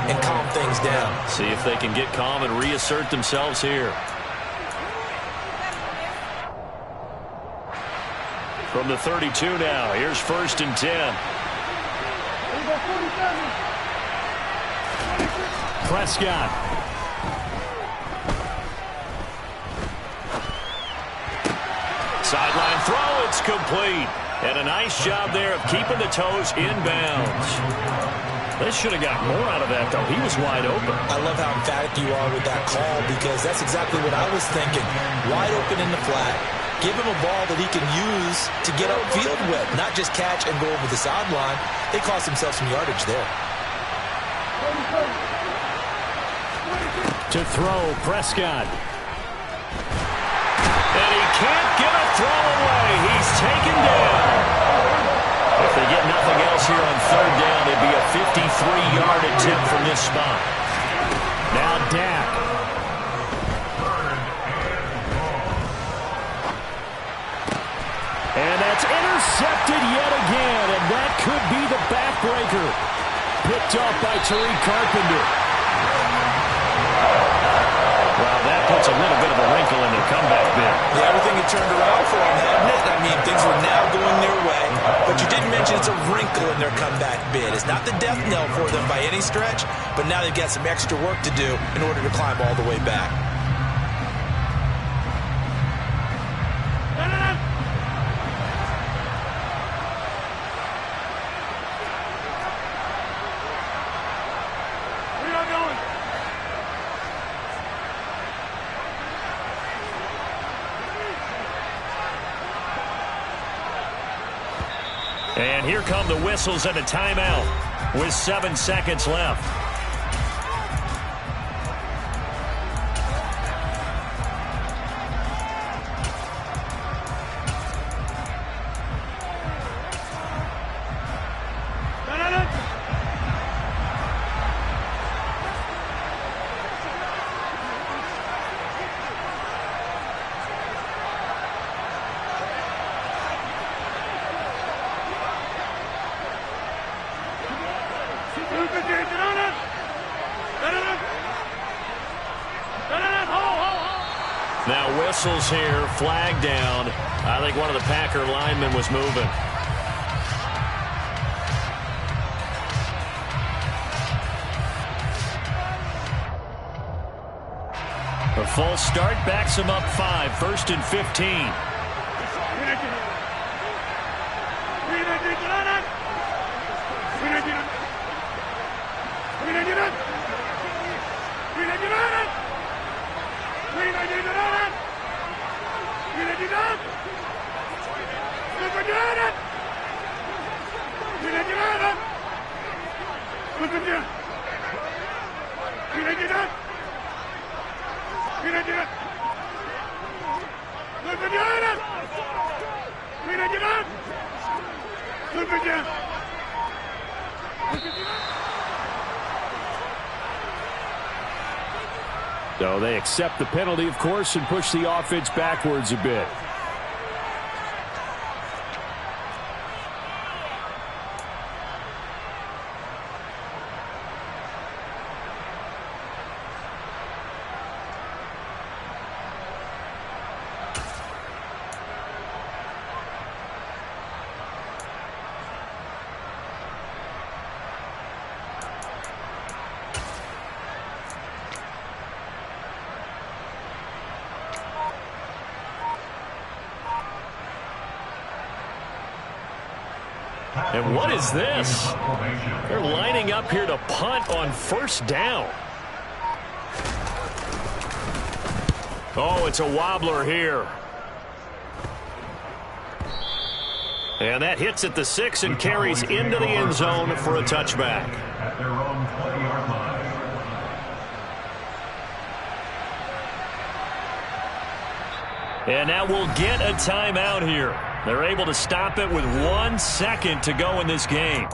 and calm things down. See if they can get calm and reassert themselves here. From the 32 now, here's 1st and 10. Prescott. Sideline throw, it's complete. And a nice job there of keeping the toes inbounds. They should have got more out of that, though. He was wide open. I love how emphatic you are with that call, because that's exactly what I was thinking. Wide open in the flat. Give him a ball that he can use to get upfield with, not just catch and go over the sideline. They cost themselves some yardage there. To throw, Prescott. And he can't get a throw away. He's taken down. If they get nothing else here on 3rd down, it'd be a 53-yard attempt from this spot. Now Dak. And that's intercepted yet again, and that could be the backbreaker. Picked up by Tariq Carpenter. Well, that puts a little bit of a wrinkle in their comeback bid. Yeah, everything had turned around for them, hadn't it? I mean, things were now going their way. But you didn't mention it's a wrinkle in their comeback bid. It's not the death knell for them by any stretch, but now they've got some extra work to do in order to climb all the way back. And here come the whistles and a timeout with 7 seconds left. Now whistles here, flag down. I think one of the Packer linemen was moving. A false start backs him up 5, 1st and 15. So they accept the penalty, of course, and push the offense backwards a bit. And what is this? They're lining up here to punt on 1st down. Oh, it's a wobbler here. And that hits at the 6 and carries into the end zone for a touchback. At their own 20-yard line. And now we'll get a timeout here. They're able to stop it with 1 second to go in this game.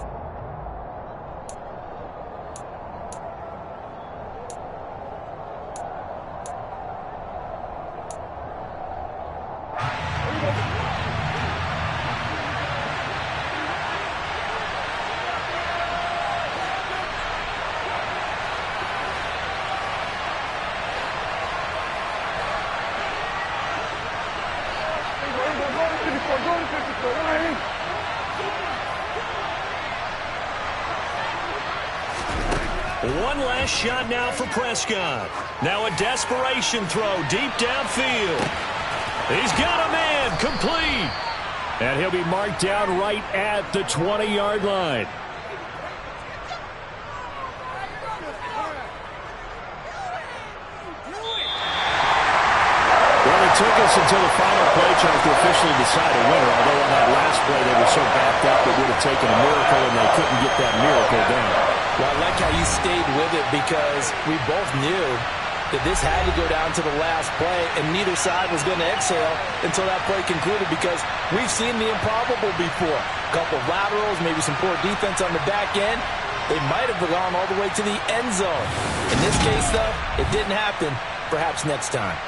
One last shot now for Prescott. Now a desperation throw deep downfield. He's got a man, complete. And he'll be marked down right at the 20-yard line. Well, it took us until the final play chart to officially decide a winner, although on that last play they were so backed up it would have taken a miracle, and they couldn't get that miracle done. Well, I like how you stayed with it, because we both knew that this had to go down to the last play, and neither side was going to exhale until that play concluded, because we've seen the improbable before. A couple of laterals, maybe some poor defense on the back end. They might have gone all the way to the end zone. In this case, though, it didn't happen. Perhaps next time.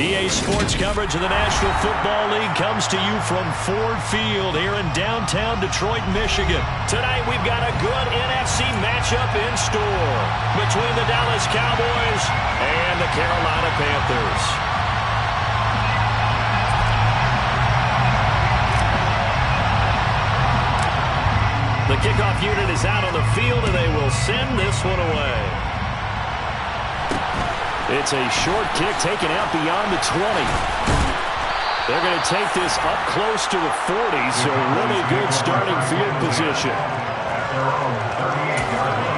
EA Sports coverage of the National Football League comes to you from Ford Field here in downtown Detroit, Michigan. Tonight we've got a good NFC matchup in store between the Dallas Cowboys and the Carolina Panthers. The kickoff unit is out on the field, and they will send this one away. It's a short kick taken out beyond the 20. They're going to take this up close to the 40, so really good starting field position. At their own 38-yard line.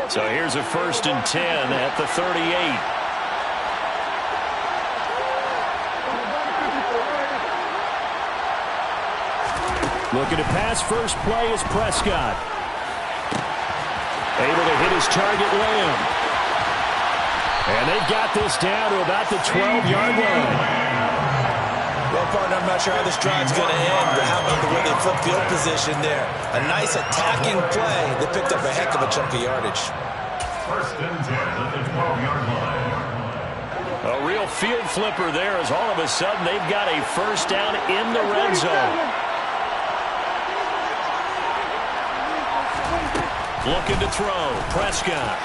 So here's a 1st and 10 at the 38. Looking to pass. First play is Prescott. Able to hit his target, Lamb. And they've got this down to about the 12-yard line. Well, partner, I'm not sure how this drive's going to end, but how about the way they flip field position there? A nice attacking play. They picked up a heck of a chunk of yardage. 1st and 10 at the 12-yard line. A real field flipper there, as all of a sudden they've got a first down in the red zone. Looking to throw. Prescott.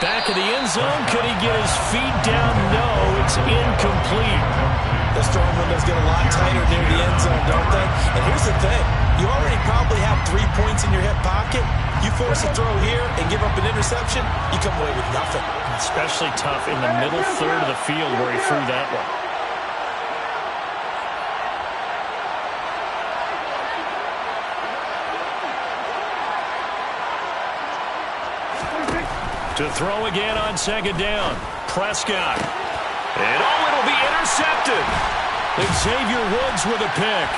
Back of the end zone. Could he get his feet down? No, it's incomplete. Those throwing windows get a lot tighter near the end zone, don't they? And here's the thing. You already probably have 3 points in your hip pocket. You force a throw here and give up an interception, you come away with nothing. Especially tough in the middle third of the field where he threw that one. To throw again on 2nd down. Prescott. And it'll be intercepted. Xavier Woods with a pick.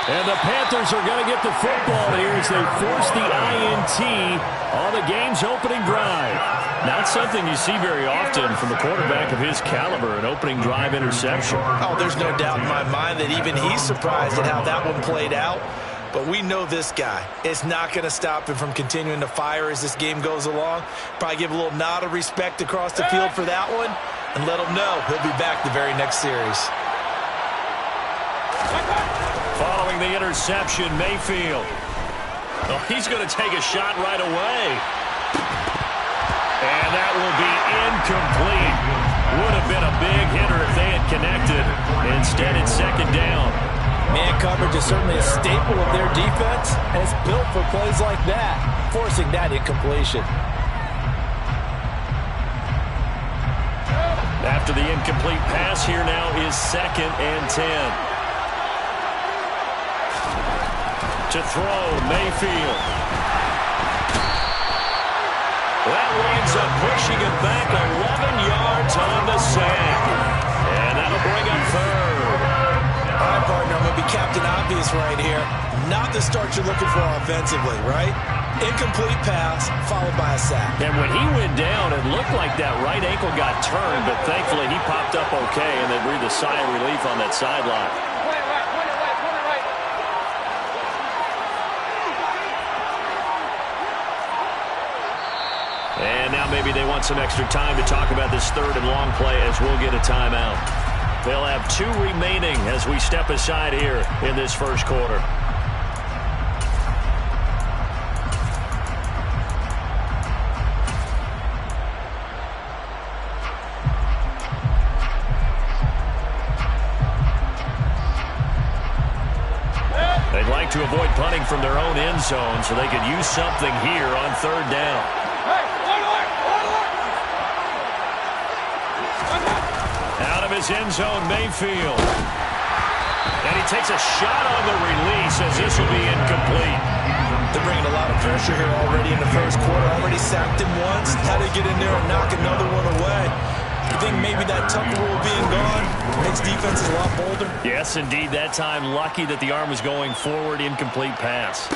And the Panthers are going to get the football here as they force the INT on the game's opening drive. Not something you see very often from a quarterback of his caliber, an opening drive interception. Oh, there's no doubt in my mind that even he's surprised at how that one played out. But we know this guy is not going to stop him from continuing to fire as this game goes along. Probably give a little nod of respect across the field for that one and let him know he'll be back the very next series. Following the interception, Mayfield. Oh, he's going to take a shot right away. And that will be incomplete. Would have been a big hitter if they had connected. Instead, it's 2nd down. Man coverage is certainly a staple of their defense, and it's built for plays like that, forcing that incompletion. After the incomplete pass, here now is 2nd and 10. To throw, Mayfield. That winds up pushing it back 11 yards on the sack. And that'll bring up 3rd. All right, partner, I'm going to be Captain Obvious right here. Not the start you're looking for offensively, right? Incomplete pass, followed by a sack. And when he went down, it looked like that right ankle got turned, but thankfully he popped up okay, and they breathed a sigh of relief on that sideline. And now maybe they want some extra time to talk about this 3rd and long play as we'll get a timeout. They'll have 2 remaining as we step aside here in this 1st quarter. They'd like to avoid punting from their own end zone so they could use something here on 3rd down. Out of his end zone, Mayfield. And he takes a shot on the release as this will be incomplete. They're bringing a lot of pressure here already in the 1st quarter. Already sacked him once. How to get in there and knock another one away. You think maybe that tuck rule being gone makes defenses a lot bolder? Yes, indeed. That time, lucky that the arm was going forward. Incomplete pass.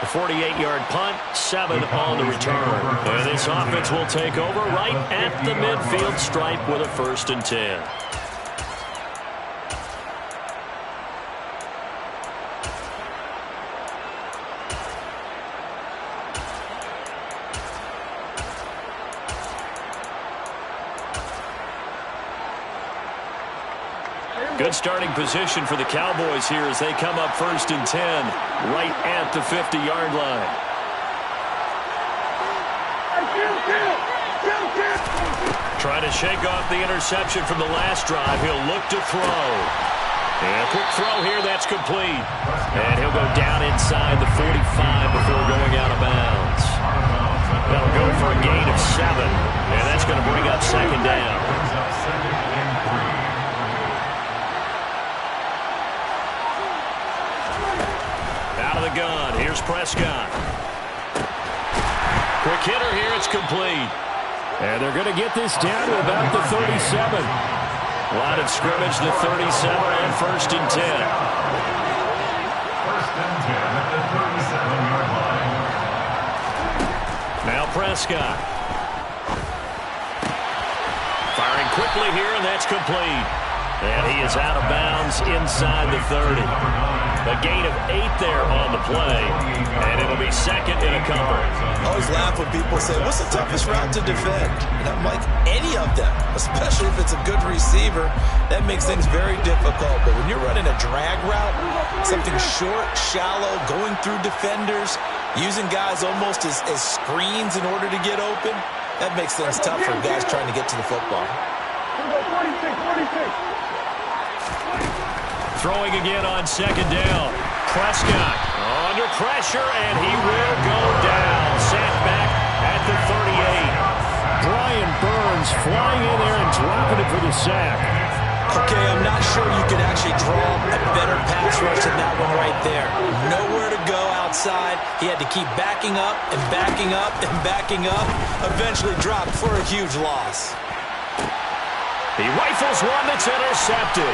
A 48-yard punt, 7 on the return. And this offense will take over right at the midfield stripe with a 1st and 10. Good starting position for the Cowboys here as they come up 1st and 10 right at the 50-yard line. Trying to shake off the interception from the last drive. He'll look to throw. And a quick throw here, that's complete. And he'll go down inside the 45 before going out of bounds. That'll go for a gain of 7. And that's going to bring up 2nd down. The gun. Here's Prescott. Quick hitter here. It's complete. And they're going to get this down to about the 37. Line of scrimmage, the 37 on 1st and 10. 1st and 10 at the 37-yard line. Now Prescott. Firing quickly here, and that's complete. And he is out of bounds inside the 30. A gain of 8 there on the play, and it'll be 2nd and a couple. I always laugh when people say, what's the toughest route to defend? And I'm like, any of them, especially if it's a good receiver. That makes things very difficult. But when you're running a drag route, something short, shallow, going through defenders, using guys almost as screens in order to get open, that makes things tough for guys trying to get to the football. Throwing again on 2nd down. Prescott under pressure, and he will go down. Sacked back at the 38. Brian Burns flying in there and dropping it for the sack. Okay, I'm not sure you could actually draw a better pass rush than that one right there. Nowhere to go outside. He had to keep backing up and backing up and backing up. Eventually dropped for a huge loss. He rifles one that's intercepted.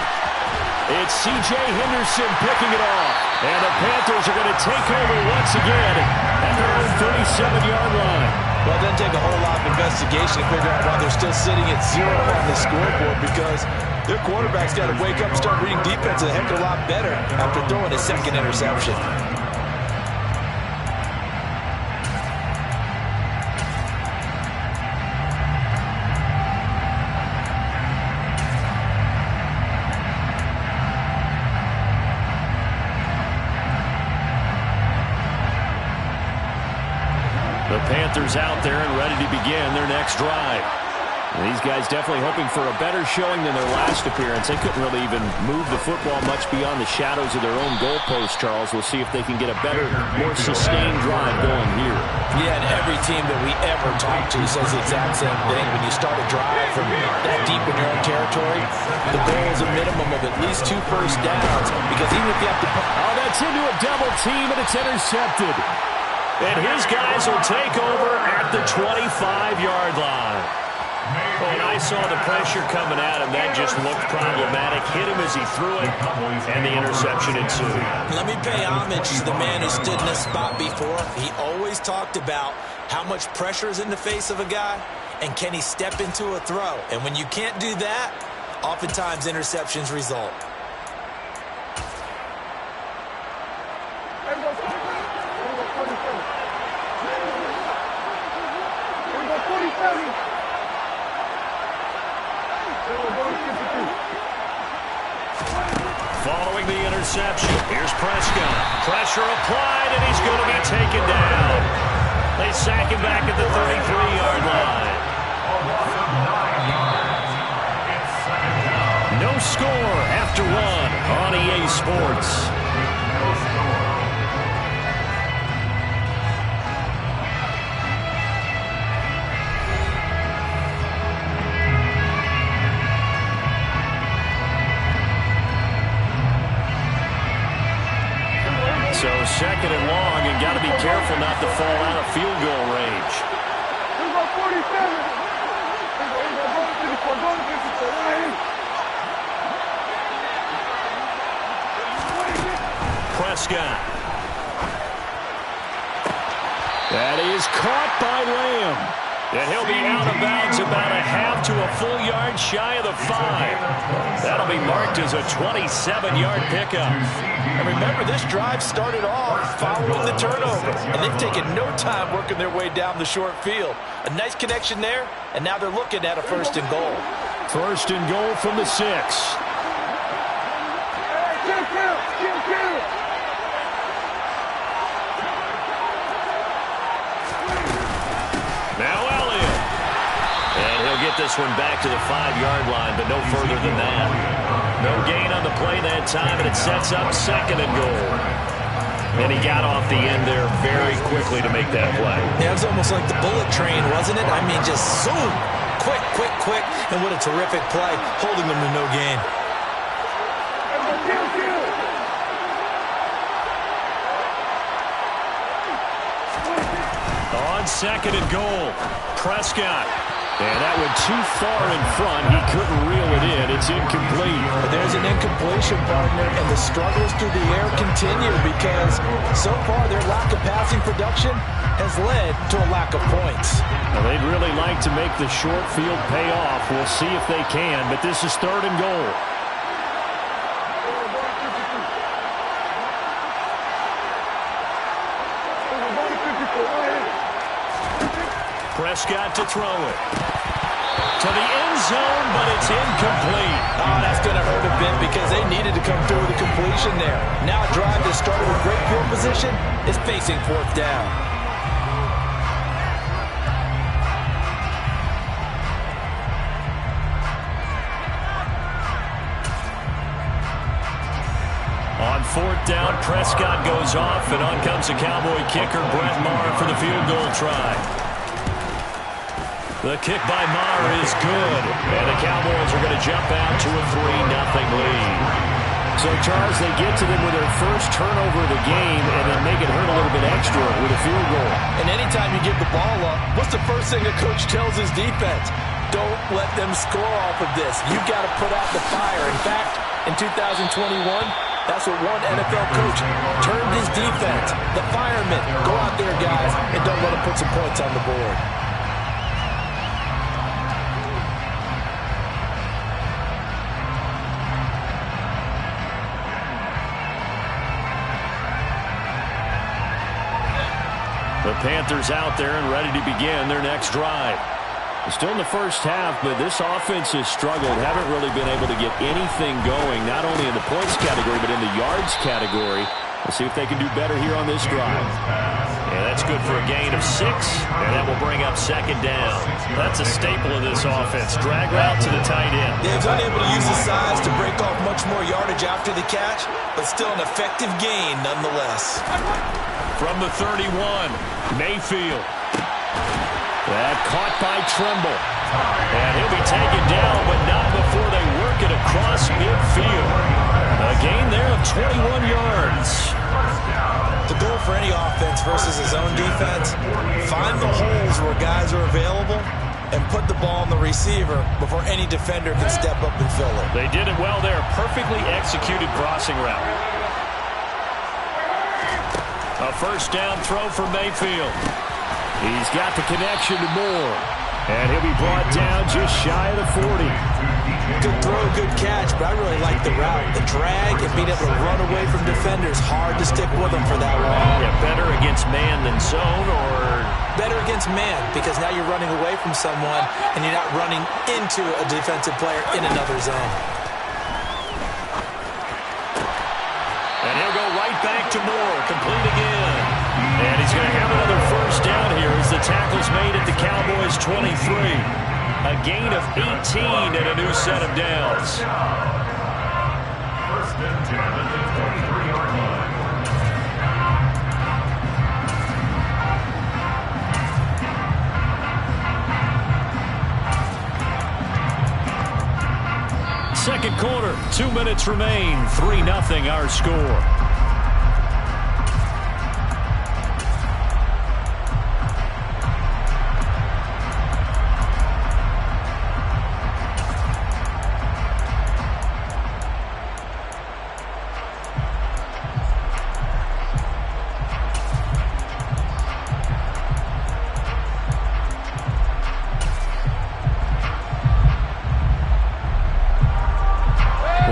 It's C.J. Henderson picking it off. And the Panthers are going to take over once again at their own 37-yard line. Well, it doesn't take a whole lot of investigation to figure out why they're still sitting at 0 on the scoreboard, because their quarterback's got to wake up and start reading defense a heck of a lot better after throwing his 2nd interception. The Panthers out there and ready to begin their next drive. And these guys definitely hoping for a better showing than their last appearance. They couldn't really even move the football much beyond the shadows of their own goalpost, Charles. We'll see if they can get a better, more sustained drive going here. Yeah, and every team that we ever talk to says the exact same thing. When you start a drive from that deep in your own territory, the goal is a minimum of at least 2 first downs, because even if you have to... Oh, that's into a double team, and it's intercepted. And his guys will take over at the 25-yard line. Oh, and I saw the pressure coming at him. That just looked problematic. Hit him as he threw it, and the interception ensued. Let me pay homage to the man who stood in this spot before. He always talked about how much pressure is in the face of a guy, and can he step into a throw. And when you can't do that, oftentimes interceptions result. Following the interception, here's Prescott. Pressure applied, and he's going to be taken down. They sack him back at the 33-yard line. No score after 1 on EA Sports. So 2nd and long, and got to be careful not to fall out of field goal range. Prescott. That is caught by Lamb. And he'll be out of bounds about a half to a full yard shy of the 5. That'll be marked as a 27-yard pickup. And remember, this drive started off following the turnover, and they've taken no time working their way down the short field. A nice connection there, and now they're looking at a 1st and goal. 1st and goal from the 6. Now Elliott. And he'll get this one back to the 5-yard line, but no further than that. No gain on the play that time, and it sets up 2nd and goal. And he got off the end there very quickly to make that play. Yeah, it was almost like the bullet train, wasn't it? I mean, just zoom. Quick, quick, quick. And what a terrific play, holding them to no gain. On 2nd and goal, Prescott. And that went too far in front. He couldn't reel it in. It's incomplete. But there's an incompletion, partner, and the struggles through the air continue because so far their lack of passing production has led to a lack of points. Now, they'd really like to make the short field pay off. We'll see if they can, but this is 3rd and goal. Prescott to throw it. To the end zone, but it's incomplete. Oh, that's going to hurt a bit because they needed to come through with a completion there. Now a drive that started with great field position is facing 4th down. On 4th down, Prescott goes off, and on comes the Cowboy kicker, Brett Maher, for the field goal try. The kick by Maher is good, and the Cowboys are going to jump out to a 3-0 lead. So, Charles, they get to them with their first turnover of the game and then make it hurt a little bit extra with a field goal. And anytime you give the ball up, what's the first thing a coach tells his defense? Don't let them score off of this. You've got to put out the fire. In fact, in 2021, that's what one NFL coach turned his defense. The firemen. Go out there, guys, and don't let them put some points on the board. The Panthers out there and ready to begin their next drive. Still in the first half, but this offense has struggled. Haven't really been able to get anything going, not only in the points category, but in the yards category. We'll see if they can do better here on this drive. And that's good for a gain of 6, and that will bring up 2nd down. That's a staple of this offense. Drag route to the tight end. Yeah, he's unable to use his size to break off much more yardage after the catch, but still an effective gain nonetheless. From the 31, Mayfield. That caught by Trimble. And he'll be taken down, but not before they work it across midfield. A gain there of 21 yards. The goal for any offense versus his own defense, find the holes where guys are available and put the ball on the receiver before any defender can step up and fill it. They did it well there. Perfectly executed crossing route. A 1st down throw for Mayfield. He's got the connection to Moore. And he'll be brought down just shy of the 40. Good throw, good catch, but I really like the route. The drag and being able to run away from defenders. Hard to stick with them for that long. Yeah, better against man than zone, or? Better against man, because now you're running away from someone and you're not running into a defensive player in another zone. And he'll go right back to Moore. Complete again. And he's going to have another 1st down here as the tackle's made at the Cowboys' 23. A gain of 18 and a new set of downs. 1st and 10 at the 23-yard line. Second quarter, 2 minutes remain. 3-0 our score.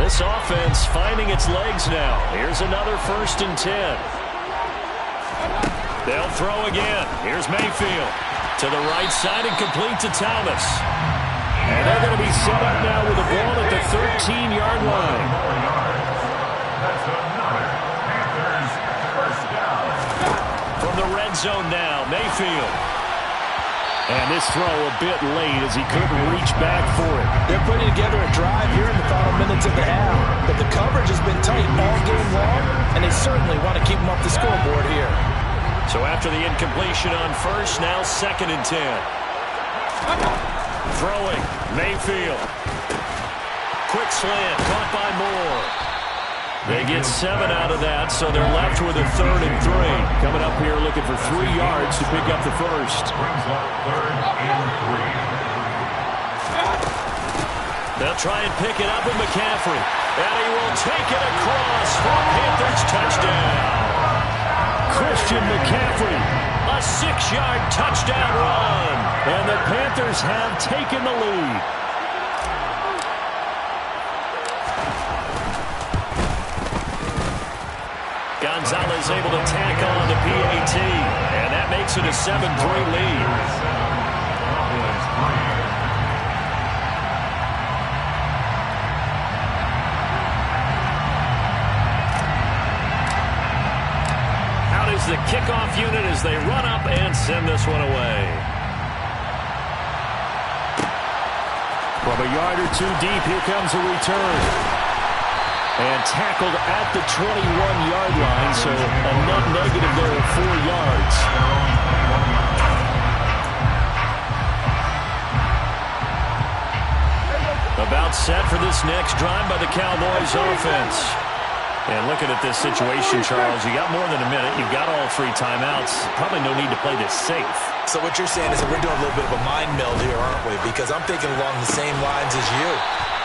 This offense finding its legs now. Here's another 1st and 10. They'll throw again. Here's Mayfield. To the right side and complete to Thomas. And they're going to be set up now with the ball at the 13-yard line. That's another Panthers first down. From the red zone now, Mayfield. And this throw a bit late as he couldn't reach back for it. They're putting together a drive here in the final minutes of the half. But the coverage has been tight all game long, and they certainly want to keep them off the scoreboard here. So after the incompletion on 1st, now 2nd and 10. Throwing, Mayfield. Quick slant, caught by Moore. They get 7 out of that, so they're left with a 3rd and 3. Coming up here looking for 3 yards to pick up the 1st. Brings up 3rd and 3. They'll try and pick it up with McCaffrey. And he will take it across for Panthers touchdown. Christian McCaffrey, a 6-yard touchdown run. And the Panthers have taken the lead. Gonzalez able to tack on the PAT. And that makes it a 7-3 lead. Out is the kickoff unit as they run up and send this one away. From a yard or 2 deep, here comes a return. And tackled at the 21-yard line, so a net negative there of 4 yards. About set for this next drive by the Cowboys offense. And looking at this situation, Charles, you got more than a minute. You've got all 3 timeouts. Probably no need to play this safe. So what you're saying is that we're doing a little bit of a mind meld here, aren't we? Because I'm thinking along the same lines as you.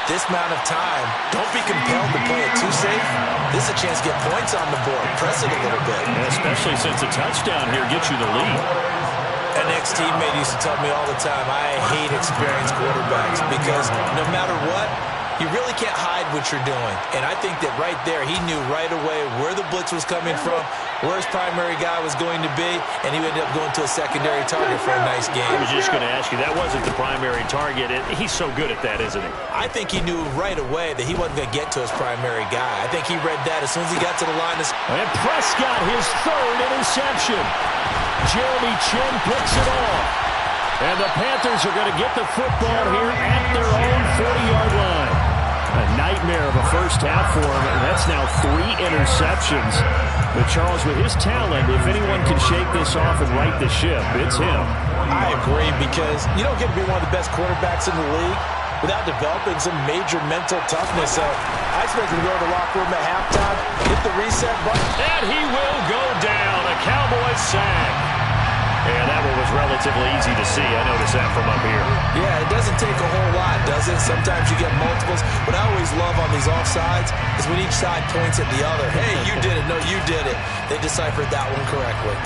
This amount of time, don't be compelled to play it too safe. This is a chance to get points on the board. Press it a little bit. And especially since a touchdown here gets you the lead. An ex-teammate used to tell me all the time, I hate experienced quarterbacks because no matter what, you really can't hide what you're doing. And I think that right there, he knew right away where the blitz was coming from, where his primary guy was going to be, and he ended up going to a secondary target for a nice game. I was just going to ask you, that wasn't the primary target. He's so good at that, isn't he? I think he knew right away that he wasn't going to get to his primary guy. I think he read that as soon as he got to the line. And Prescott, his 3rd interception. Jeremy Chin picks it off. And the Panthers are going to get the football here at their own 40-yard line. A nightmare of a first half for him, and that's now 3 interceptions. But Charles, with his talent, if anyone can shake this off and right the ship, it's him. I agree, because you don't get to be one of the best quarterbacks in the league without developing some major mental toughness. So I expect him to go to the locker room at halftime, hit the reset button. And he will go down. A Cowboys sack. And that one was relatively easy to see. I noticed that from up here. Yeah, it doesn't take a whole lot, does it? Sometimes you get multiples. What I always love on these offsides is when each side points at the other. Hey, you did it. No, you did it. They deciphered that one correctly.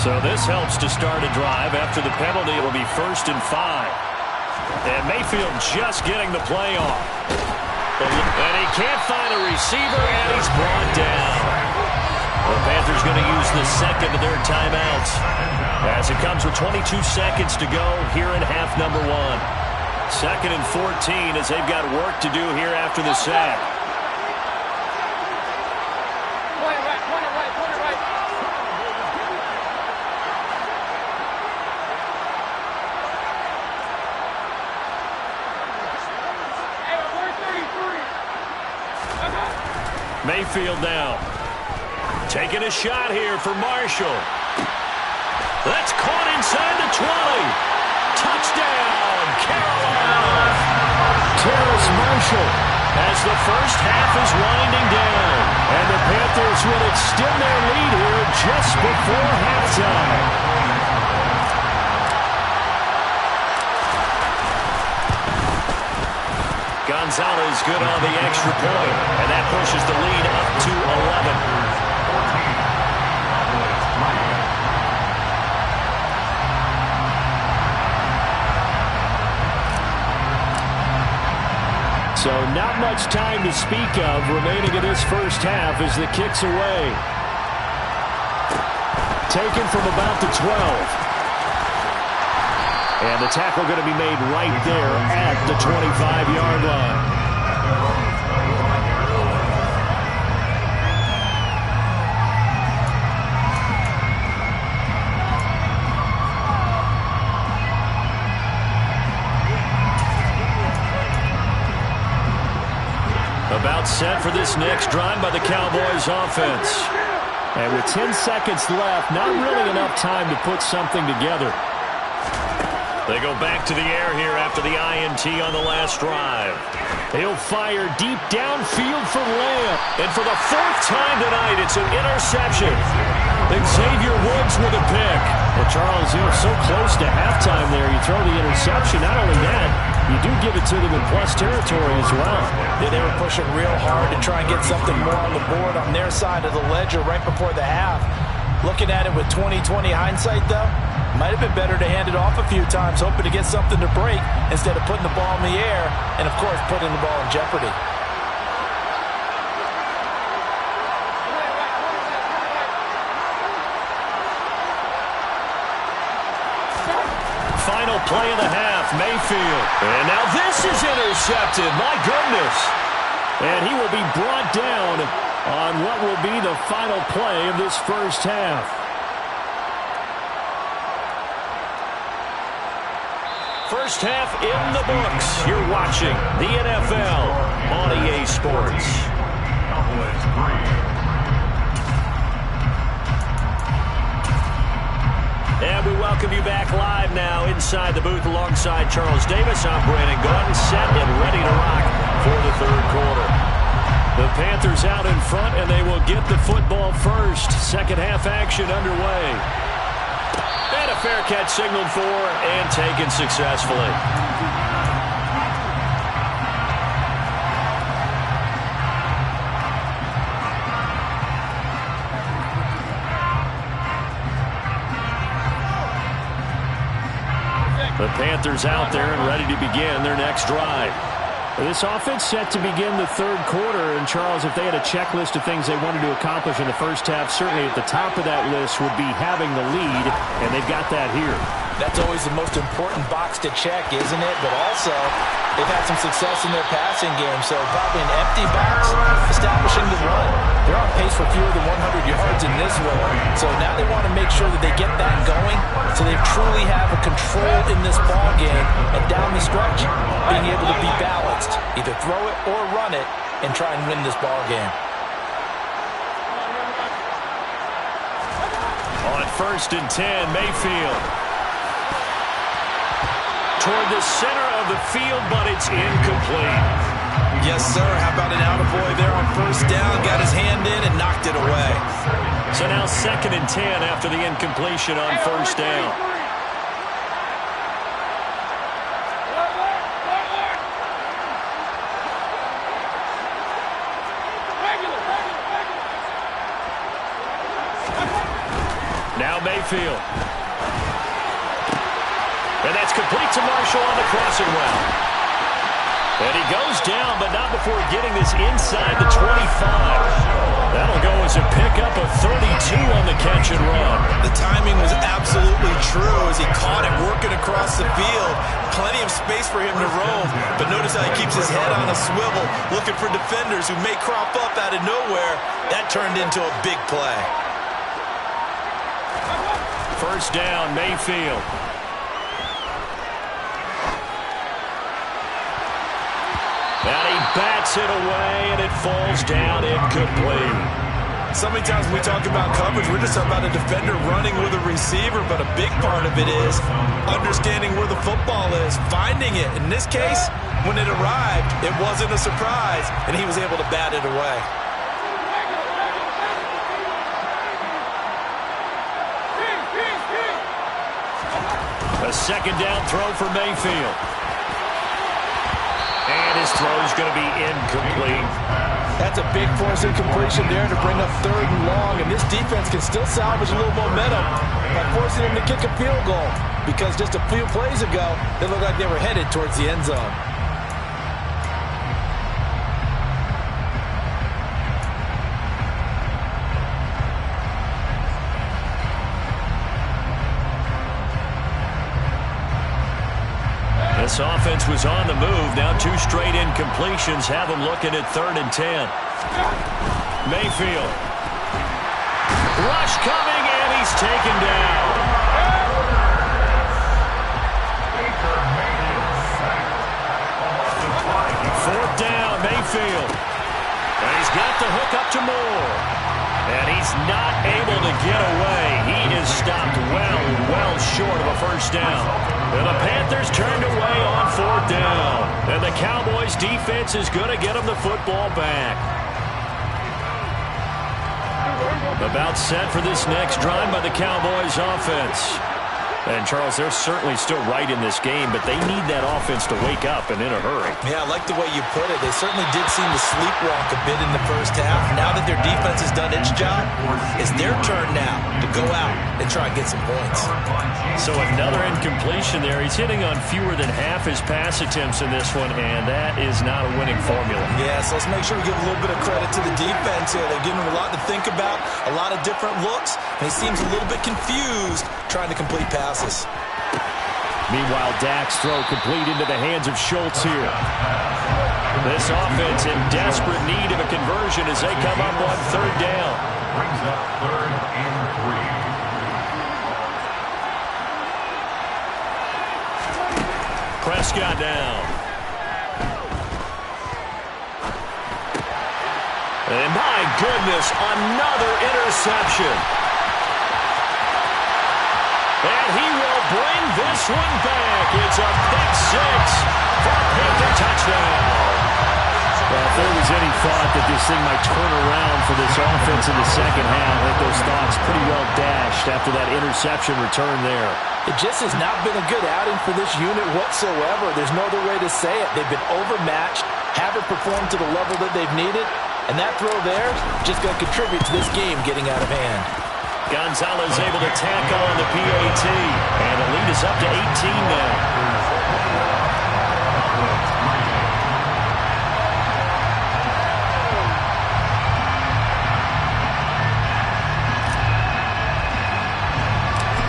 So this helps to start a drive. After the penalty, it will be 1st and 5. And Mayfield just getting the play off. And he can't find a receiver, and he's brought down. The Panthers going to use the 2nd of their timeouts as it comes with 22 seconds to go here in half number 1. 2nd and 14 as they've got work to do here after the sack. Mayfield now. Taking a shot here for Marshall. That's caught inside the 20. Touchdown, Carolina. Terrace Marshall as the first half is winding down. And the Panthers will extend their lead here started just before halftime. Gonzalez good on the extra point, and that pushes the lead up to 11. So not much time to speak of remaining in this first half as the kick's away. Taken from about the 12. And the tackle going to be made right there at the 25-yard line. About set for this next drive by the Cowboys offense. And with 10 seconds left, not really enough time to put something together. They go back to the air here after the INT on the last drive. He'll fire deep downfield for Lamb. And for the fourth time tonight, it's an interception. Xavier Woods with a pick. Well, Charles, you're so close to halftime there. You throw the interception. Not only that, you do give it to them in plus territory as well. Yeah, they were pushing real hard to try and get something more on the board on their side of the ledger right before the half. Looking at it with 20/20 hindsight, though, might have been better to hand it off a few times, hoping to get something to break instead of putting the ball in the air and, of course, putting the ball in jeopardy. Final play of the half, Mayfield. And now this is intercepted. My goodness. And he will be brought down on what will be the final play of this first half. First half in the books. You're watching the NFL on EA Sports. And we welcome you back live now inside the booth alongside Charles Davis. I'm Brandon Gaudin, set and ready to rock for the third quarter. The Panthers out in front, and they will get the football first. Second half action underway. And a fair catch signaled for and taken successfully. The Panthers out there and ready to begin their next drive. This offense set to begin the third quarter. And, Charles, if they had a checklist of things they wanted to accomplish in the first half, certainly at the top of that list would be having the lead, and they've got that here. That's always the most important box to check, isn't it? But also, they've had some success in their passing game, so probably an empty box, establishing the run. They're on pace for fewer than 100 yards in this one, so now they want to make sure that they get that going so they truly have a control in this ball game, and down the stretch, being able to be balanced, either throw it or run it, and try and win this ball game. On 1st and 10, Mayfield. Toward the center of the field, but it's incomplete. Yes, sir. How about an attaboy there on first down? Got his hand in and knocked it away. So now 2nd and 10 after the incompletion on first down. Now Mayfield. And that's complete to Marshall on the crossing route. And he goes down, but not before getting this inside the 25. That'll go as a pickup of 32 on the catch and run. The timing was absolutely true as he caught it working across the field. Plenty of space for him to roam, but notice how he keeps his head on a swivel, looking for defenders who may crop up out of nowhere. That turned into a big play. First down, Mayfield. And he bats it away, and it falls down incomplete. So many times when we talk about coverage, we're just talking about a defender running with a receiver, but a big part of it is understanding where the football is, finding it. In this case, when it arrived, it wasn't a surprise, and he was able to bat it away. A second down throw for Mayfield. And his throw is going to be incomplete. That's a big force incompletion there to bring up 3rd and long, and this defense can still salvage a little momentum by forcing them to kick a field goal, because just a few plays ago, they looked like they were headed towards the end zone. This offense was on the move. Now 2 straight incompletions have them looking at 3rd and 10. Mayfield. Rush coming, and he's taken down. 4th down, Mayfield. And he's got the hook up to Moore. And he's not able to get away. He is stopped well short of a first down. And the Panthers turned away on 4th down. And the Cowboys defense is going to get them the football back. About set for this next drive by the Cowboys offense. And, Charles, they're certainly still right in this game, but they need that offense to wake up and in a hurry. Yeah, I like the way you put it. They certainly did seem to sleepwalk a bit in the first half. Now that their defense has done its job, it's their turn now to go out and try and get some points. So another incompletion there. He's hitting on fewer than half his pass attempts in this one, and that is not a winning formula. Yeah, so let's make sure we give a little bit of credit to the defense here. They're giving him a lot to think about, a lot of different looks, and he seems a little bit confused trying to complete passes. Meanwhile, Dak's throw complete into the hands of Schultz here. This offense in desperate need of a conversion as they come up on 3rd down. Brings up 3rd and 3. Prescott down. And my goodness, another interception. And he will bring this one back. It's a pick 6 for a Panther touchdown. Well, if there was any thought that this thing might turn around for this offense in the second half, I think those thoughts pretty well dashed after that interception return there. It just has not been a good outing for this unit whatsoever. There's no other way to say it. They've been overmatched, haven't performed to the level that they've needed, and that throw there is just going to contribute to this game getting out of hand. Gonzalez able to tack on the PAT, and the lead is up to 18 now.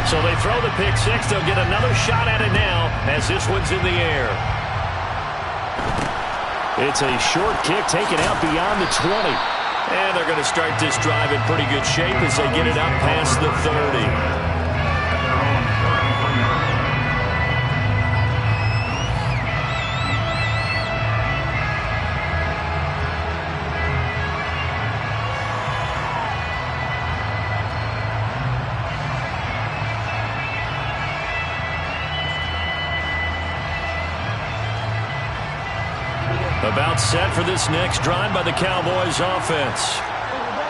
So they throw the pick 6. They'll get another shot at it now as this one's in the air. It's a short kick taken out beyond the 20. And they're going to start this drive in pretty good shape as they get it up past the 30. About set for this next drive by the Cowboys offense.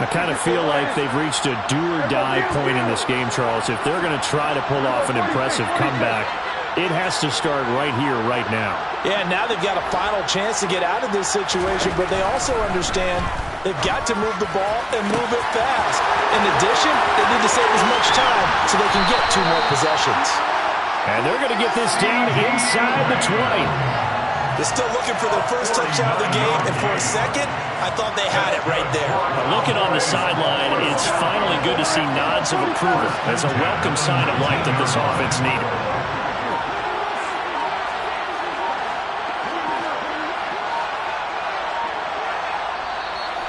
I kind of feel like they've reached a do-or-die point in this game, Charles. If they're going to try to pull off an impressive comeback, it has to start right here, right now. Yeah, now they've got a final chance to get out of this situation, but they also understand they've got to move the ball and move it fast. In addition, they need to save as much time so they can get 2 more possessions. And they're going to get this down inside the 20. They're still looking for their first touchdown of the game, and for a second, I thought they had it right there. Looking on the sideline, it's finally good to see nods of approval as a welcome sign of life that this offense needed.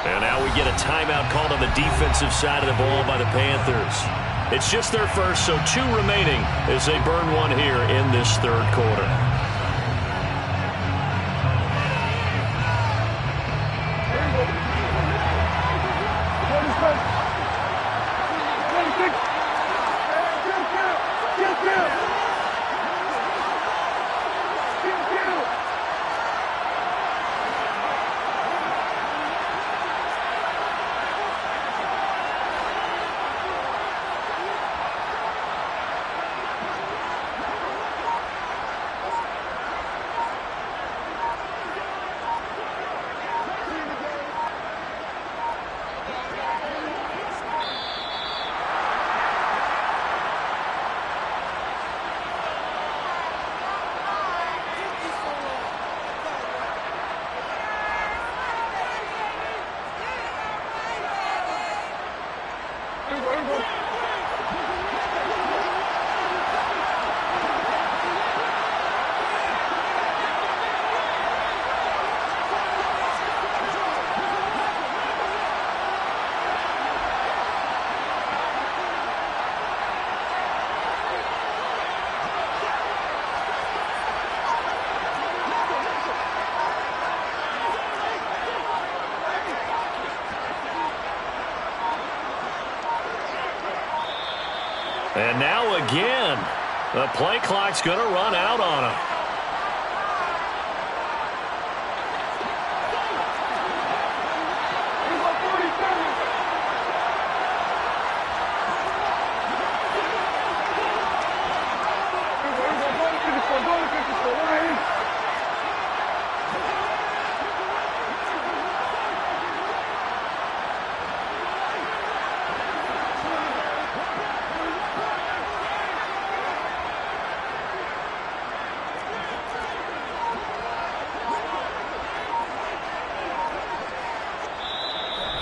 And now we get a timeout called on the defensive side of the ball by the Panthers. It's just their first, so 2 remaining as they burn one here in this 3rd quarter. And now again, the play clock's going to run out on him.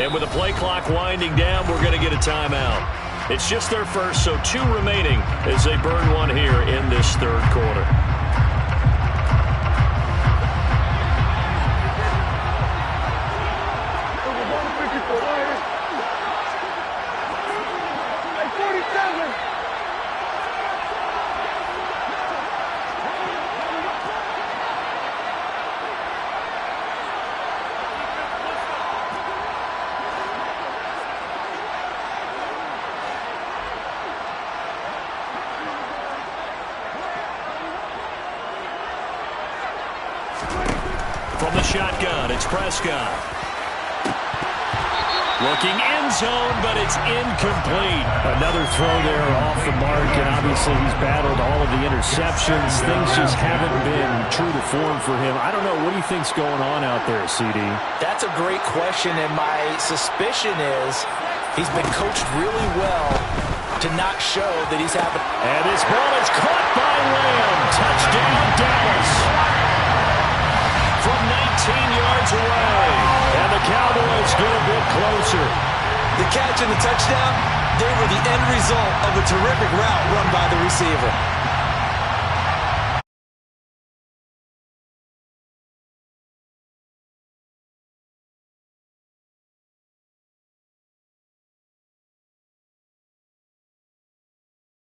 And with the play clock winding down, we're going to get a timeout. It's just their first, so 2 remaining as they burn one here in this third quarter. From the shotgun, it's Prescott. Looking end zone, but it's incomplete. Another throw there off the mark, and obviously he's battled all of the interceptions. Things just haven't been true to form for him. I don't know. What do you think's going on out there, CD? That's a great question, and my suspicion is he's been coached really well to not show that he's having. And this ball is caught by Lamb. Touchdown, Dallas. From 19 yards away. And the Cowboys get a bit closer. The catch and the touchdown, they were the end result of a terrific route run by the receiver.